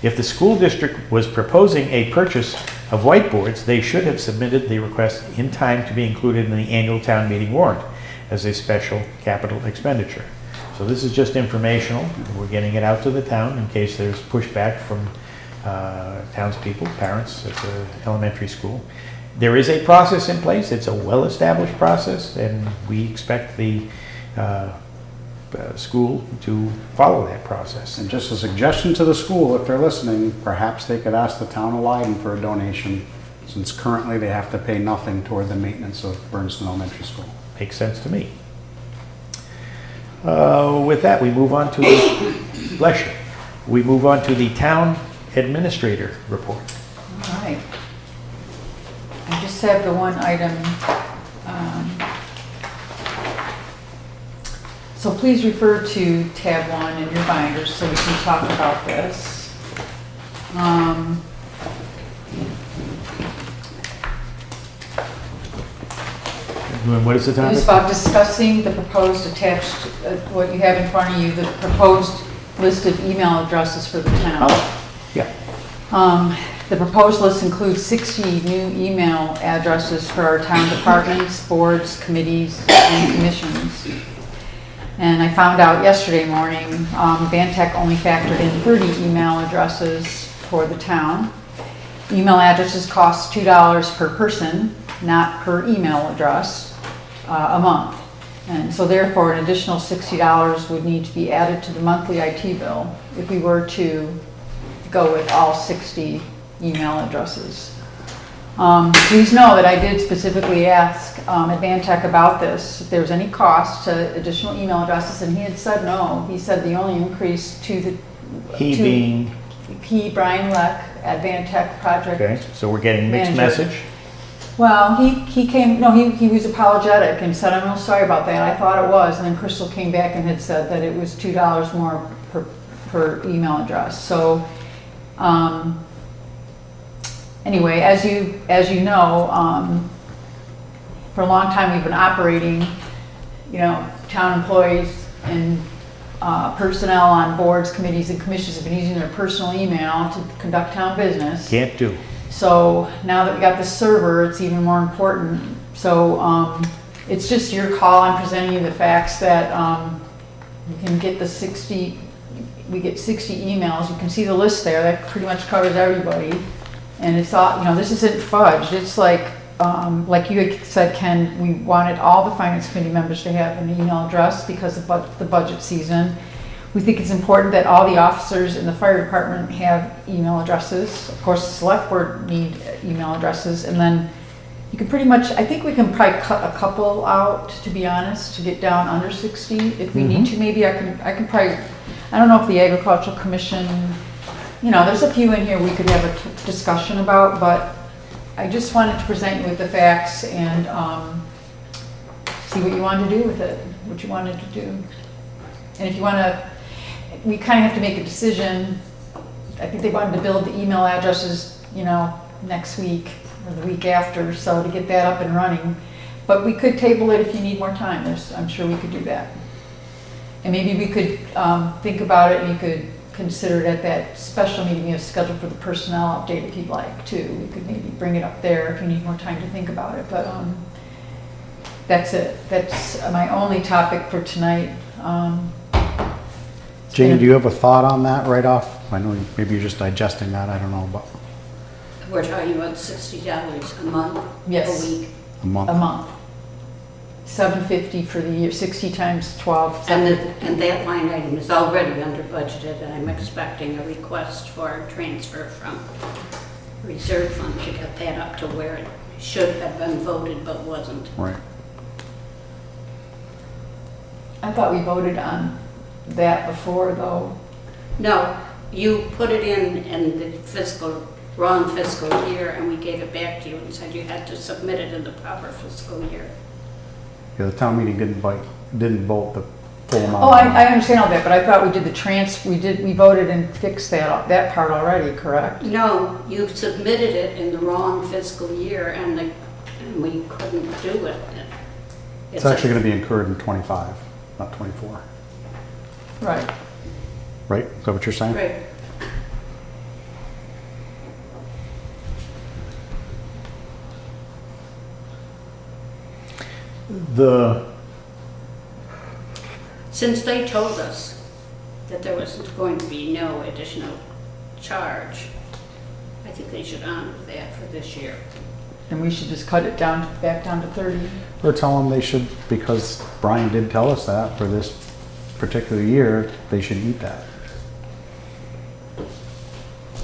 If the school district was proposing a purchase of whiteboards, they should have submitted the request in time to be included in the annual town meeting warrant as a special capital expenditure. So this is just informational. We're getting it out to the town in case there's pushback from townspeople, parents at the elementary school. There is a process in place. It's a well-established process, and we expect the school to follow that process. And just a suggestion to the school, if they're listening, perhaps they could ask the town of Leiden for a donation, since currently they have to pay nothing toward the maintenance of Bernardston Elementary School. Makes sense to me. With that, we move on to bless you. We move on to the town administrator report. All right. I just have the one item. So please refer to tab 1 in your binders so we can talk about this. What is the It topic? was about discussing the proposed attached, what you have in front of you, the proposed list of email addresses for the town. Oh, yeah. The proposed list includes 60 new email addresses for our town departments, boards, committees, and commissions. And I found out yesterday morning, Vantech only factored in 30 email addresses for the town. Email addresses cost $2 per person, not per email address, a month. And so therefore, an additional $60 would need to be added to the monthly IT bill if we were to go with all 60 email addresses. Please know that I did specifically ask Advantech about this, if there was any cost to additional email addresses, and he had said no. He said the only increase to the... He, Brian Leck, Advantech project. Okay, so we're getting mixed manager. message. Well, he was apologetic and said, I'm real sorry about that. I thought it was. And then Crystal came back and had said that it was $2 more per email address. So, anyway, as you know, for a long time we've been operating, town employees and personnel on boards, committees, and commissions have been using their personal email to conduct town business. Can't do. So now that we got the server, it's even more important. So it's just your call. I'm presenting you the facts that you can get the 60, we get 60 emails. You can see the list there. That pretty much covers everybody. And it's all, this isn't fudged. It's like you had said, Ken, we wanted all the finance committee members to have an email address because of the budget season. We think it's important that all the officers in the fire department have email addresses. Of course, the select board need email addresses. And then you can pretty much, I think we can probably cut a couple out, to be honest, to get down under 60. If we need to, maybe I can probably, I don't know if the Agricultural Commission, there's a few in here we could have a discussion about, but I just wanted to present you with the facts and see what you wanted to do with it, what you wanted to do. And if you want to, we kind of have to make a decision. I think they wanted to build the email addresses, next week or the week after, so to get that up and running. But we could table it if you need more time. I'm sure we could do that. And maybe we could think about it, and you could consider it at that special meeting you have scheduled for the personnel update if you'd like too. We could maybe bring it up there if you need more time to think about it. But that's it. That's my only topic for tonight. Jane, do you have a thought on that right off? I know maybe you're just digesting that, I don't know, but We're talking about $60 a month, Yes. a week. a month. A month. $750 for the year, 60 times 12. And that line item is already under budgeted, and I'm expecting a request for a transfer from reserve fund to get that up to where it should have been voted but wasn't. Right. I thought we voted on that before, though. No, you put it in the wrong fiscal year, and we gave it back to you and said you had to submit it in the proper fiscal year. Yeah, the town meeting didn't vote the full amount. Oh, I understand all that, but I thought we did we voted and fixed that part already, correct? No, you've submitted it in the wrong fiscal year and we couldn't do it. It's actually gonna be incurred in 25, not 24. Right. Right? Is that what you're saying? Right. Since they told us that there was going to be no additional charge, I think they should honor that for this year. And we should just cut it back down to 30. Or tell them they should, because Brian did tell us that for this particular year, they should eat that.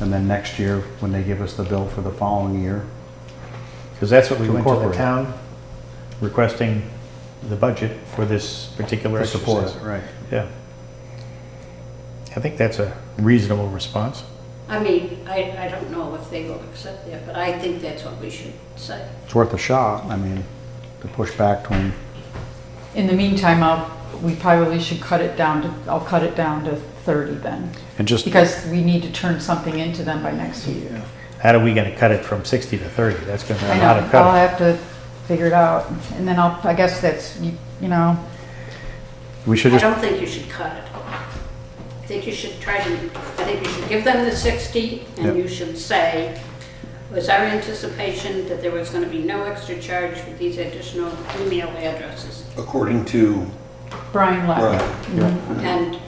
And then next year, when they give us the bill for the following year, Because that's what we To went to the incorporate. town requesting the budget for this particular to support exercise. it, right? Yeah. I think that's a reasonable response. I mean, I don't know if they will accept that, but I think that's what we should say. It's worth a shot, I mean, to push back to them. In the meantime, we probably should I'll cut it down to 30 then. And just, Because we need to turn something into them by next week. How are we gonna cut it from 60 to 30? That's gonna be I a lot know, of I'll cutting. have to figure it out. And then I guess that's, you know, we should I just, don't think you should cut it. I think you should give them the 60 and Yep. you should say, was our anticipation that there was going to be no extra charge for these additional email addresses? According to Brian left. Brian. And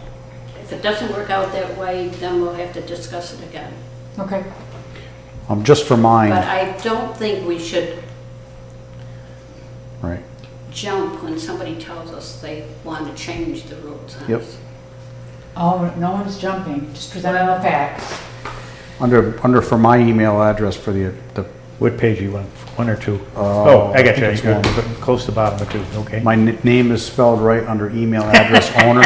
if it doesn't work out that way, then we'll have to discuss it again. Okay. just for But mine, I don't think we should right? jump when somebody tells us they want to change the rules on Yep. us. Oh, no one's jumping, just presenting the facts. Under for my email address for the What page you want? One or two? Oh, Oh, I got I you. think it's You're one. close to the bottom of two, okay. my name is spelled right under email address owner,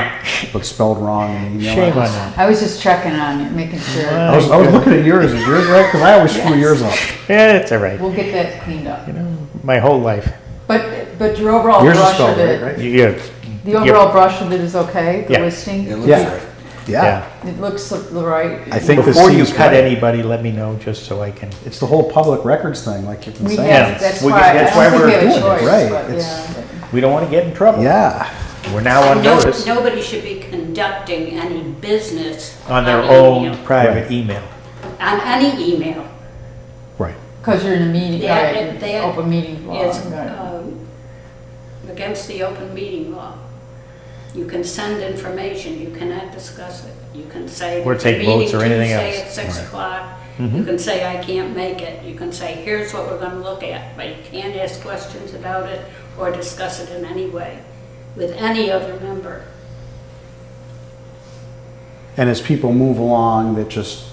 but spelled wrong in the email Shame on address. that. I was just checking on it, making sure. I was looking at yours. Is yours right? Because I always screw yours up. Yeah, it's all right. We'll get that cleaned up. You know, my whole life. But your overall Yours is brush spelled of right, it, right? Yeah. the overall brush of it is okay, the Yeah. listing? it looks Yeah. right. Yeah. It looks right. I think this Before you seems cut right. anybody, let me know just so I can. It's the whole public records thing, like you've been We saying. have, that's we- why, I that's don't why think we're we have a doing it, choice, right. but It's- yeah. We don't want to get in trouble. Yeah. We're now on notice Nobody should be conducting any business on their email. own private Right. email. On any email. Right. Because you're in a meeting, That- right, that open meeting law. Is right. against the open meeting law. You can send information, you cannot discuss it. You can say. Or take "Meeting votes or anything Tuesday else." at 6 Right. o'clock. Mhm. You can say, I can't make it. You can say, here's what we're gonna look at, but you can't ask questions about it or discuss it in any way with any other member. And as people move along, that just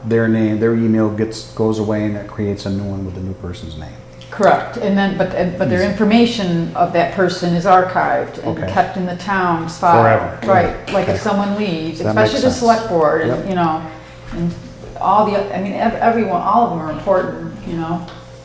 their name, their email goes away, and it creates a new one with the new person's name. Correct, and then, but their information of that person is archived and Okay. kept in the town's file. Forever. Right, like Okay. if someone leaves, That makes especially the sense. select board, and, Yep. you know, and all the, I mean, everyone, all of them are important, you know?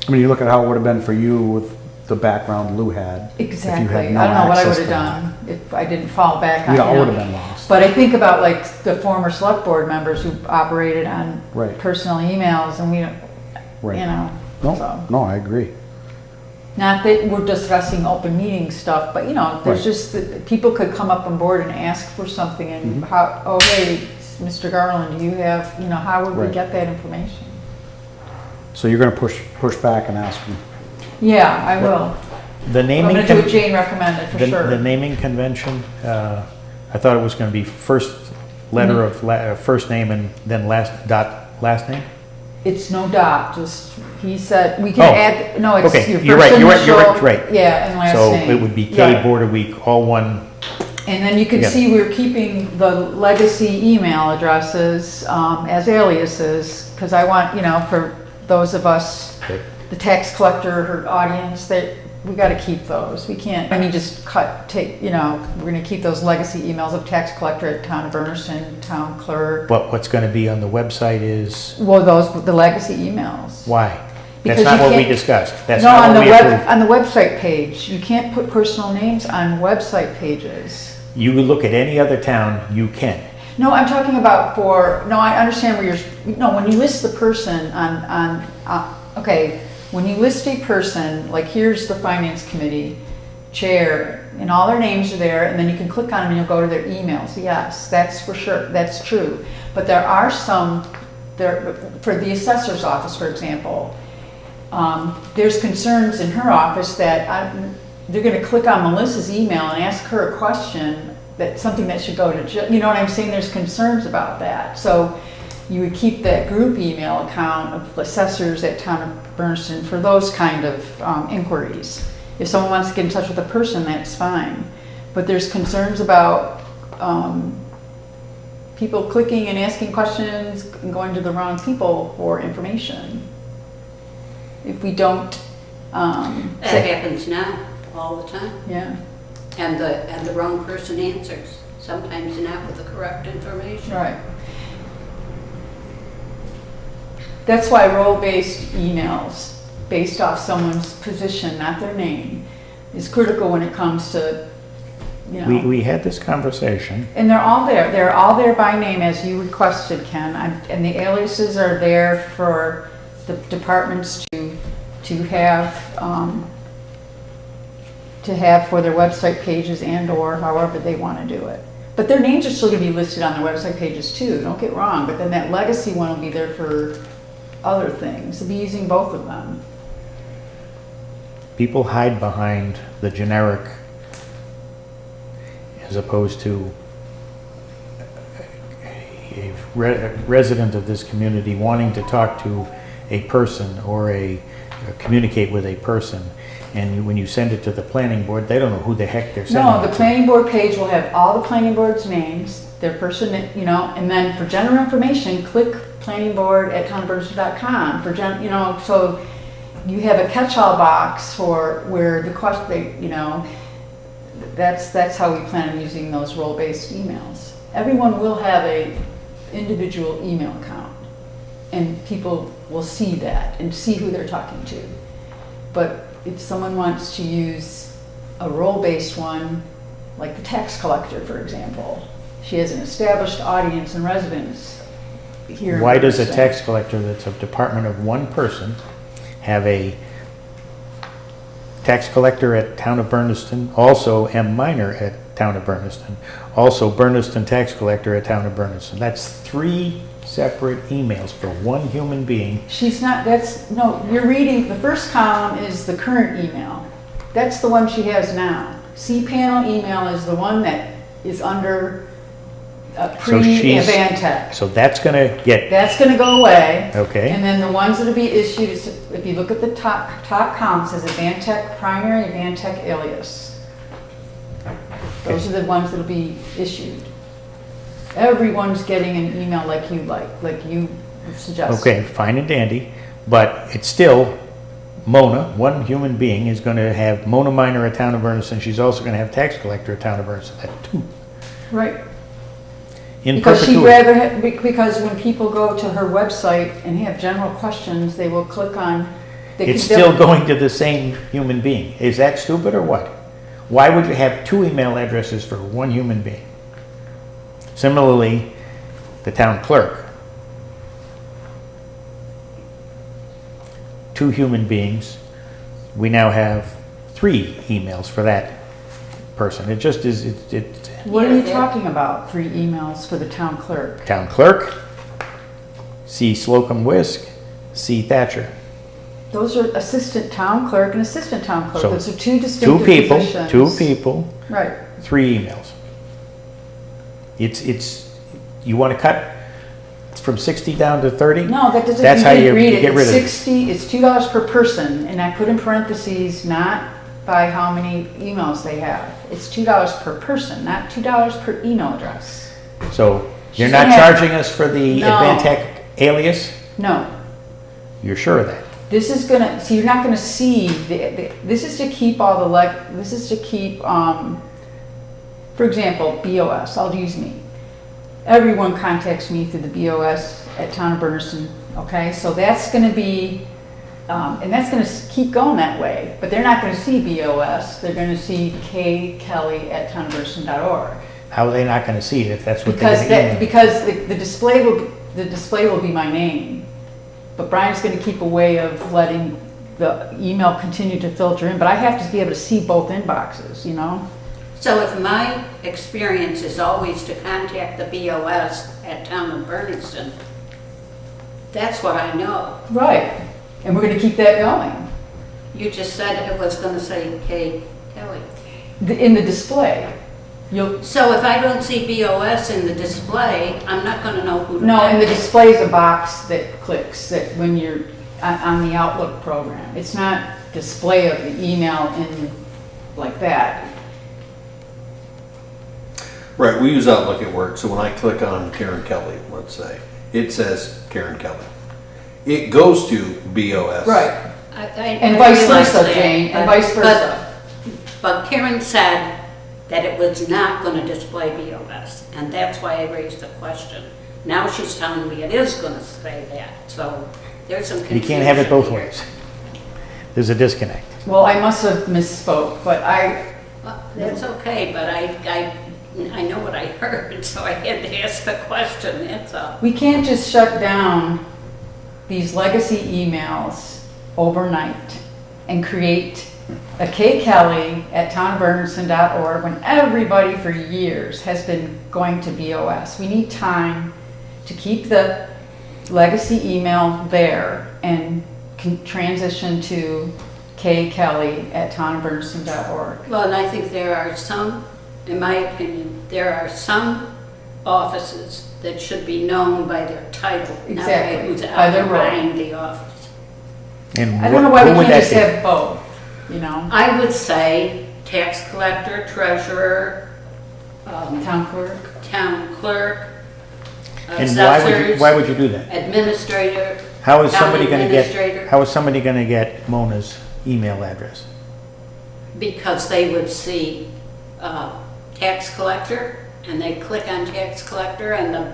I mean, you look at how it would have been for you with the background Lou had. Exactly, If you I had don't no know what I access would to have that. done if I didn't fall back on, We all you would know. have been lost. But I think about like the former select board members who operated on Right. personal emails and we don't, Right. you know, No, so. no, I agree. Not that we're discussing open meeting stuff, but you know, there's Right. just, that people could come up on board and ask for something and how, oh, hey, Mr. Garland, do you have, you know, how would we Right. get that information? So you're gonna push back and ask them. Yeah, I will. The I'm naming. gonna do what Jane recommended for The sure. naming convention, I thought it was going to be first letter of first name and then last name? It's no dot, just, he said, we can Oh, add, no, it's okay, your you're first right, you're initial. right. Yeah, and last So name. it would be K Right. Board of Week, all one. And then you can Together. see we're keeping the legacy email addresses as aliases, because I want, you know, for those of us, Okay. the tax collector, her audience, that we got to keep those. We can't, I mean, just take, you know, we're going to keep those legacy emails of tax collector at Town of Bernardston, Town Clerk. But what's going to be on the website is, Well, the legacy emails. why? Because That's not you what we can't- discussed. That's No, not on what the we web, approved. on the website page, you can't put personal names on website pages. You would look at any other town, you can. No, I'm talking about no, I understand where no, when you list the person okay, when you list a person, like here's the finance committee chair, and all their names are there, and then you can click on them and you'll go to their emails. Yes, that's for sure, that's true. But there are some, for the assessor's office, for example, there's concerns in her office that they're gonna click on Melissa's email and ask her a question, that's something that should go to, you know what I'm saying? There's concerns about that. So you would keep that group email account of assessors at Town of Bernardston for those kind of inquiries. If someone wants to get in touch with a person, that's fine. But there's concerns about people clicking and asking questions and going to the wrong people for information. If we don't That happens now, all the time. yeah. And the wrong person answers, sometimes not with the correct information. Right. That's why role-based emails, based off someone's position, not their name, is critical when it comes to, you know. We had this conversation. And they're all there. They're all there by name as you requested, Ken. And the aliases are there for the departments to have for their website pages and/or however they want to do it. But their names are still going to be listed on their website pages too, don't get wrong. But then that legacy one will be there for other things. They'll be using both of them. People hide behind the generic as opposed to a resident of this community wanting to talk to a person or communicate with a person. And when you send it to the planning board, they don't know who the heck they're sending No, it the to. planning board page will have all the planning board's names, their person, you know, and then for general information, click planningboard@townofbernardston.com for you know, so you have a catch-all box for where the question, you know, that's how we plan on using those role-based emails. Everyone will have a individual email account, and people will see that and see who they're talking to. But if someone wants to use a role-based one, like the tax collector, for example, she has an established audience and residents here. in Why does a Bernardston. tax collector that's a department of one person have a tax collector at Town of Bernardston, also M. Minor at Town of Bernardston, also Bernardston tax collector at Town of Bernardston? That's 3 separate emails for one human being. She's not, no, you're reading, the first column is the current email. That's the one she has now. C-panel email is the one that is under pre-Avantech. So that's gonna get, That's gonna go away. okay, And then the ones that'll be issued, if you look at the top column, it says Avantech primary, Avantech alias. Those are the ones that'll be issued. Everyone's getting an email like you suggested. okay, fine and dandy, but it's still Mona, one human being, is gonna have Mona Minor at Town of Bernardston. She's also gonna have tax collector at Town of Bernardston. That's 2. Right. In Because she'd perpetuity. rather, because when people go to her website and have general questions, they will click on. It's still going to the same human being. Is that stupid or what? Why would you have 2 email addresses for one human being? Similarly, the town clerk. 2 human beings. We now have 3 emails for that person. It just is, What are you Yeah. talking about? 3 emails for the town clerk? town clerk, C. Slocum Whisk, C. Thatcher. Those are assistant town clerk and assistant town clerk. So, Those are 2 2 distinctive people, positions. 2 people, Right. 3 emails. You want to cut from 60 down to 30? No, that doesn't, That's you how didn't you read it. get rid It's of it. 60, it's $2 per person, and I put in parentheses, not by how many emails they have. It's $2 per person, not $2 per email address. So you're She's not gonna have- charging us for the No. Advantech alias? No, You're sure of that? this is gonna, so you're not gonna see, this is to keep all the, this is to keep, for example, BOS, I'll use me. Everyone contacts me through the BOS at Town of Bernardston, okay? So that's gonna be And that's gonna keep going that way, but they're not gonna see BOS, they're gonna see kkelly@townofbernardston.org. How are they not gonna see it if that's what Because they're gonna that, because the display will be my name, but Brian's gonna keep a way of letting the email continue to filter in, but I have to be able to see both inboxes, you know? So if my experience is always to contact the BOS at Town of Bernardston, that's what I know. Right, and we're gonna keep that going. You just said it was gonna say K. Kelly. In the display, you'll, So if I don't see BOS in the display, I'm not gonna know who to no, in the contact. display is a box that clicks, that when you're on the Outlook program. It's not display of the email in like that. Right, we use Outlook at work, so when I click on Karen Kelly, let's say, it says Karen Kelly. It goes to BOS. And I vice realize versa, that, Jane, and but- vice versa. But Karen said that it was not gonna display BOS, and that's why I raised the question. Now she's telling me it is gonna say that, so there's some You confusion. can't have it both here. ways. There's a disconnect. Well, I must have misspoke, but Well, that's okay, but I know what I heard, so I had to ask the question, that's all. we can't just shut down these legacy emails overnight and create a kkelly@townofbernardston.org when everybody for years has been going to BOS. We need time to keep the legacy email there and can transition to kkelly@townofbernardston.org. Well, and I think there are some, in my opinion, there are some offices that should be known by their title, not by Exactly, who's by their role. occupying the office. And I don't know why who we would can't that just be? have both, you know? I would say tax collector, treasurer, Town clerk. town clerk, And assessors, why would you do that? administrator, How is town somebody gonna administrator. how is somebody gonna get Mona's email address? Because they would see tax collector, and they click on tax collector, and the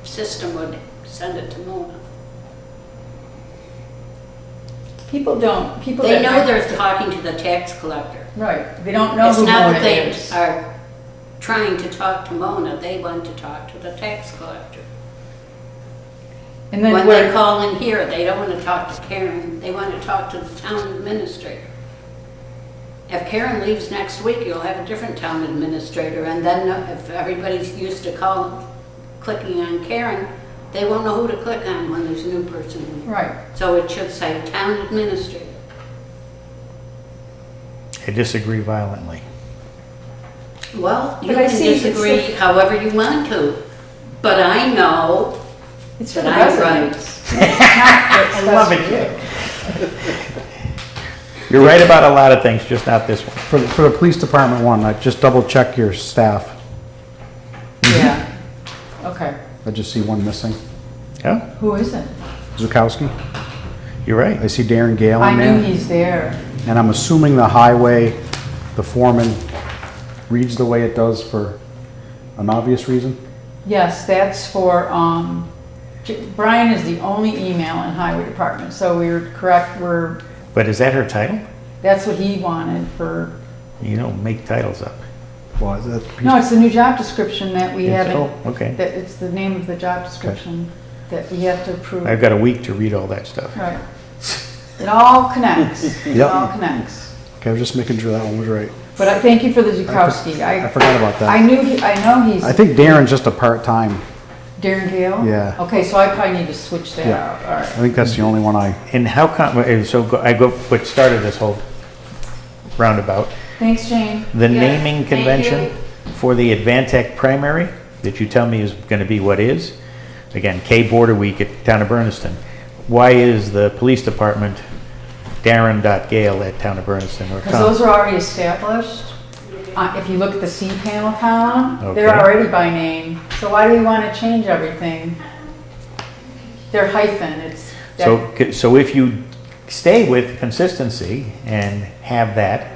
system would send it to Mona. People don't, people They that- know they're talking to the tax collector. Right, they don't know It's who not Mona that they is. are trying to talk to Mona, they want to talk to the tax collector. And then When where- they call in here, they don't want to talk to Karen, they want to talk to the town administrator. If Karen leaves next week, you'll have a different town administrator, and then if everybody's used to clicking on Karen, they won't know who to click on when there's a new person in here. Right, So it should say town administrator. I disagree violently. Well, you But I can see it's disagree the- however you want to, but I know it's for that the I'm right. residents. I love it. You're right about a lot of things, just not this one. For the police department one, I just double check your staff. Yeah, okay. I just see one missing. Yeah, Who is it? Zukowski. you're right. I see Darren Gale I in knew there. he's there. And I'm assuming the highway, the foreman reads the way it does for an obvious reason. Yes, that's for, Brian is the only email in highway department, so we're correct, But is that her title? that's what he wanted for, You don't make titles up. Well, that's no, it's the new job description that we It's- haven't, Oh, okay. that it's the name of the job description that we have to approve. I've got a week to read all that stuff. Right. It all connects. It Yep. all connects. okay. I was just making sure that one was right. But I thank you for the Zukowski. I forgot about that. I know he's I think Darren's just a part-time. Darren Gale? Yeah. Okay, so I probably need to switch that Yeah. out. All right. I think that's the only one I. And how come, what started this whole roundabout, Thanks, Jane. the Yeah, naming thank convention you. for the Advantech primary, that you tell me is gonna be what is, again, K Border Week at Town of Bernardston. Why is the police department Darren.Gale@townofbernardston or Because those are already established. If you look at the C panel column, they're Okay. already by name. So why do you want to change everything? They're hyphen, it's. So if you stay with consistency and have that,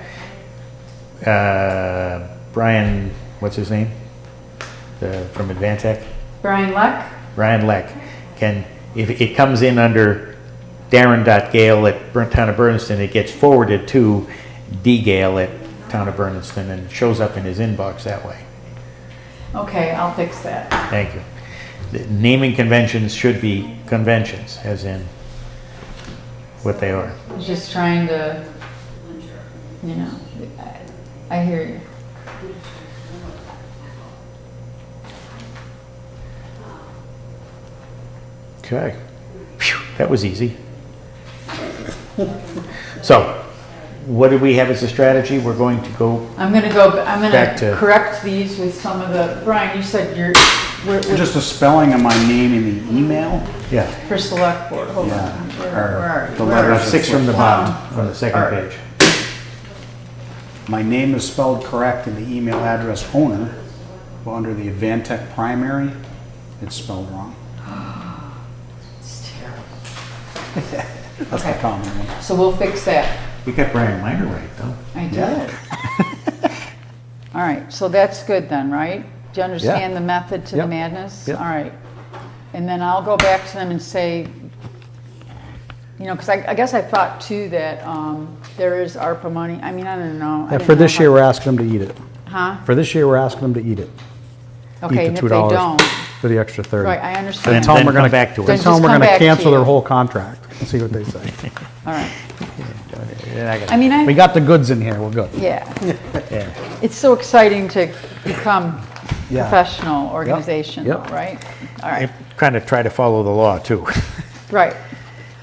Brian, what's his name? From Advantech? Brian Leck? Brian Leck if it comes in under Darren.Gale@Town of Bernardston, it gets forwarded to dgale@Town of Bernardston and it shows up in his inbox that way. Okay, I'll fix that. Thank you. The naming conventions should be conventions, as in what they are. I was just trying to, you know, I hear you. Okay. Phew, that was easy. So, what do we have as a strategy? We're going to go, I'm Back gonna to- correct these with some of the, Brian, you said we're Just the spelling of my name in the email. yeah, for select board, hold on. Yeah, Where or are you? the Where letters are about you? 6 from the bottom on the second All right. page. My name is spelled correct in the email address owner, but under the Advantech primary, it's spelled wrong. It's terrible. That's the Okay. common one. So we'll fix that. We got Brian Minor right, though. I did. Yeah. All right, so that's good then, right? Do you understand the method to the Yep. madness? Yep. All right. And then I'll go back to them and say, you know, because I guess I thought too that there is ARPA money. I mean, I don't know. I Yeah, didn't for know this how- year, we're asking them to eat it. Huh? For this year, we're asking them to eat it. Okay, Eat and the if they $2 don't, for the extra 30. right, I Then understand. Tell them we're come gonna back to Then it. Tell them just we're come gonna back to cancel their you. whole contract and see what they say. All right. Yeah, I got I it. mean, We got the goods in here, we're good. yeah. Yeah. It's so exciting to become Yeah. professional organization, Yep. right? All I right, kind of try to follow the law, too. right.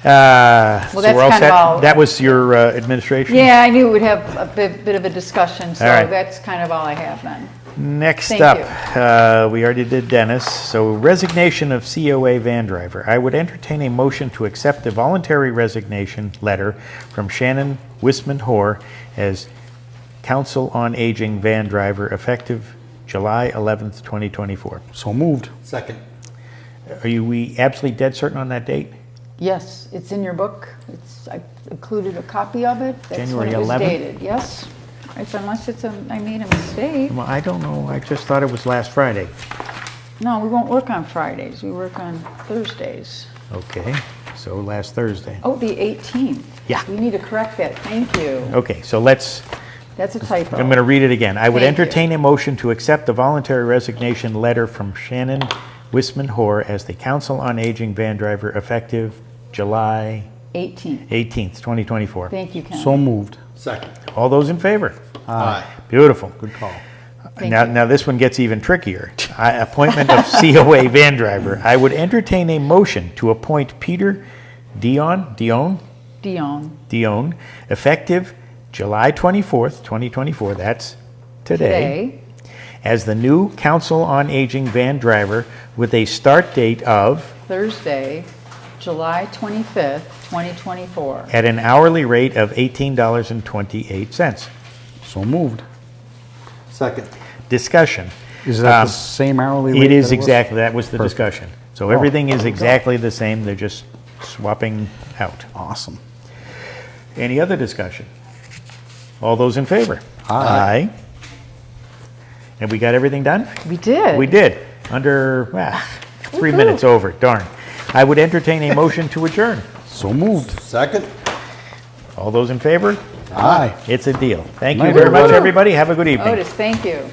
So that's we're all kind of set? all- That was your administration? Yeah, I knew we'd have a bit of a discussion, so All right. that's kind of all I have then. Next Thank up, you. we already did Dennis, so resignation of COA van driver. I would entertain a motion to accept the voluntary resignation letter from Shannon Wisman Hoare as Council on Aging van driver effective July 11th, 2024. So moved. Second. We absolutely dead certain on that date? Yes, it's in your book. I included a copy of it. That's when January it was 11th? dated. Yes, it's unless I made a mistake. Well, I don't know, I just thought it was last Friday. No, we won't work on Fridays. We work on Thursdays. Okay, so last Thursday. Oh, the 18th. Yeah. We need to correct that. Thank you. Okay, so let's, That's a typo. I'm going to read it again. I would Thank you. entertain a motion to accept the voluntary resignation letter from Shannon Wisman Hoare as the Council on Aging van driver effective July 18th. 18th, 2024. Thank you, Ken. So moved. Second. All those in favor? Aye. Beautiful. Good call. Thank Now, you. now this one gets even trickier. Appointment of COA van driver. I would entertain a motion to appoint Peter Dion, Dion. effective July 24th, 2024, that's today, as the new Council on Aging van driver with a start date of, Thursday, July 25th, 2024. at an hourly rate of $18.28. So moved. Second. Discussion. Is that the same hourly rate? It is that was? exactly, that was the Perfect. discussion. So Oh, everything is there we go. exactly the same, they're just swapping out. Awesome. Any other discussion? All those in favor? Aye. And we got everything done? We did. We did, under 3 minutes over, darn. I would entertain a motion to adjourn. So moved. Second. All those in favor? Aye. It's a deal. Thank you Night, very much, everybody. everybody. Have a good evening. Otis, thank you.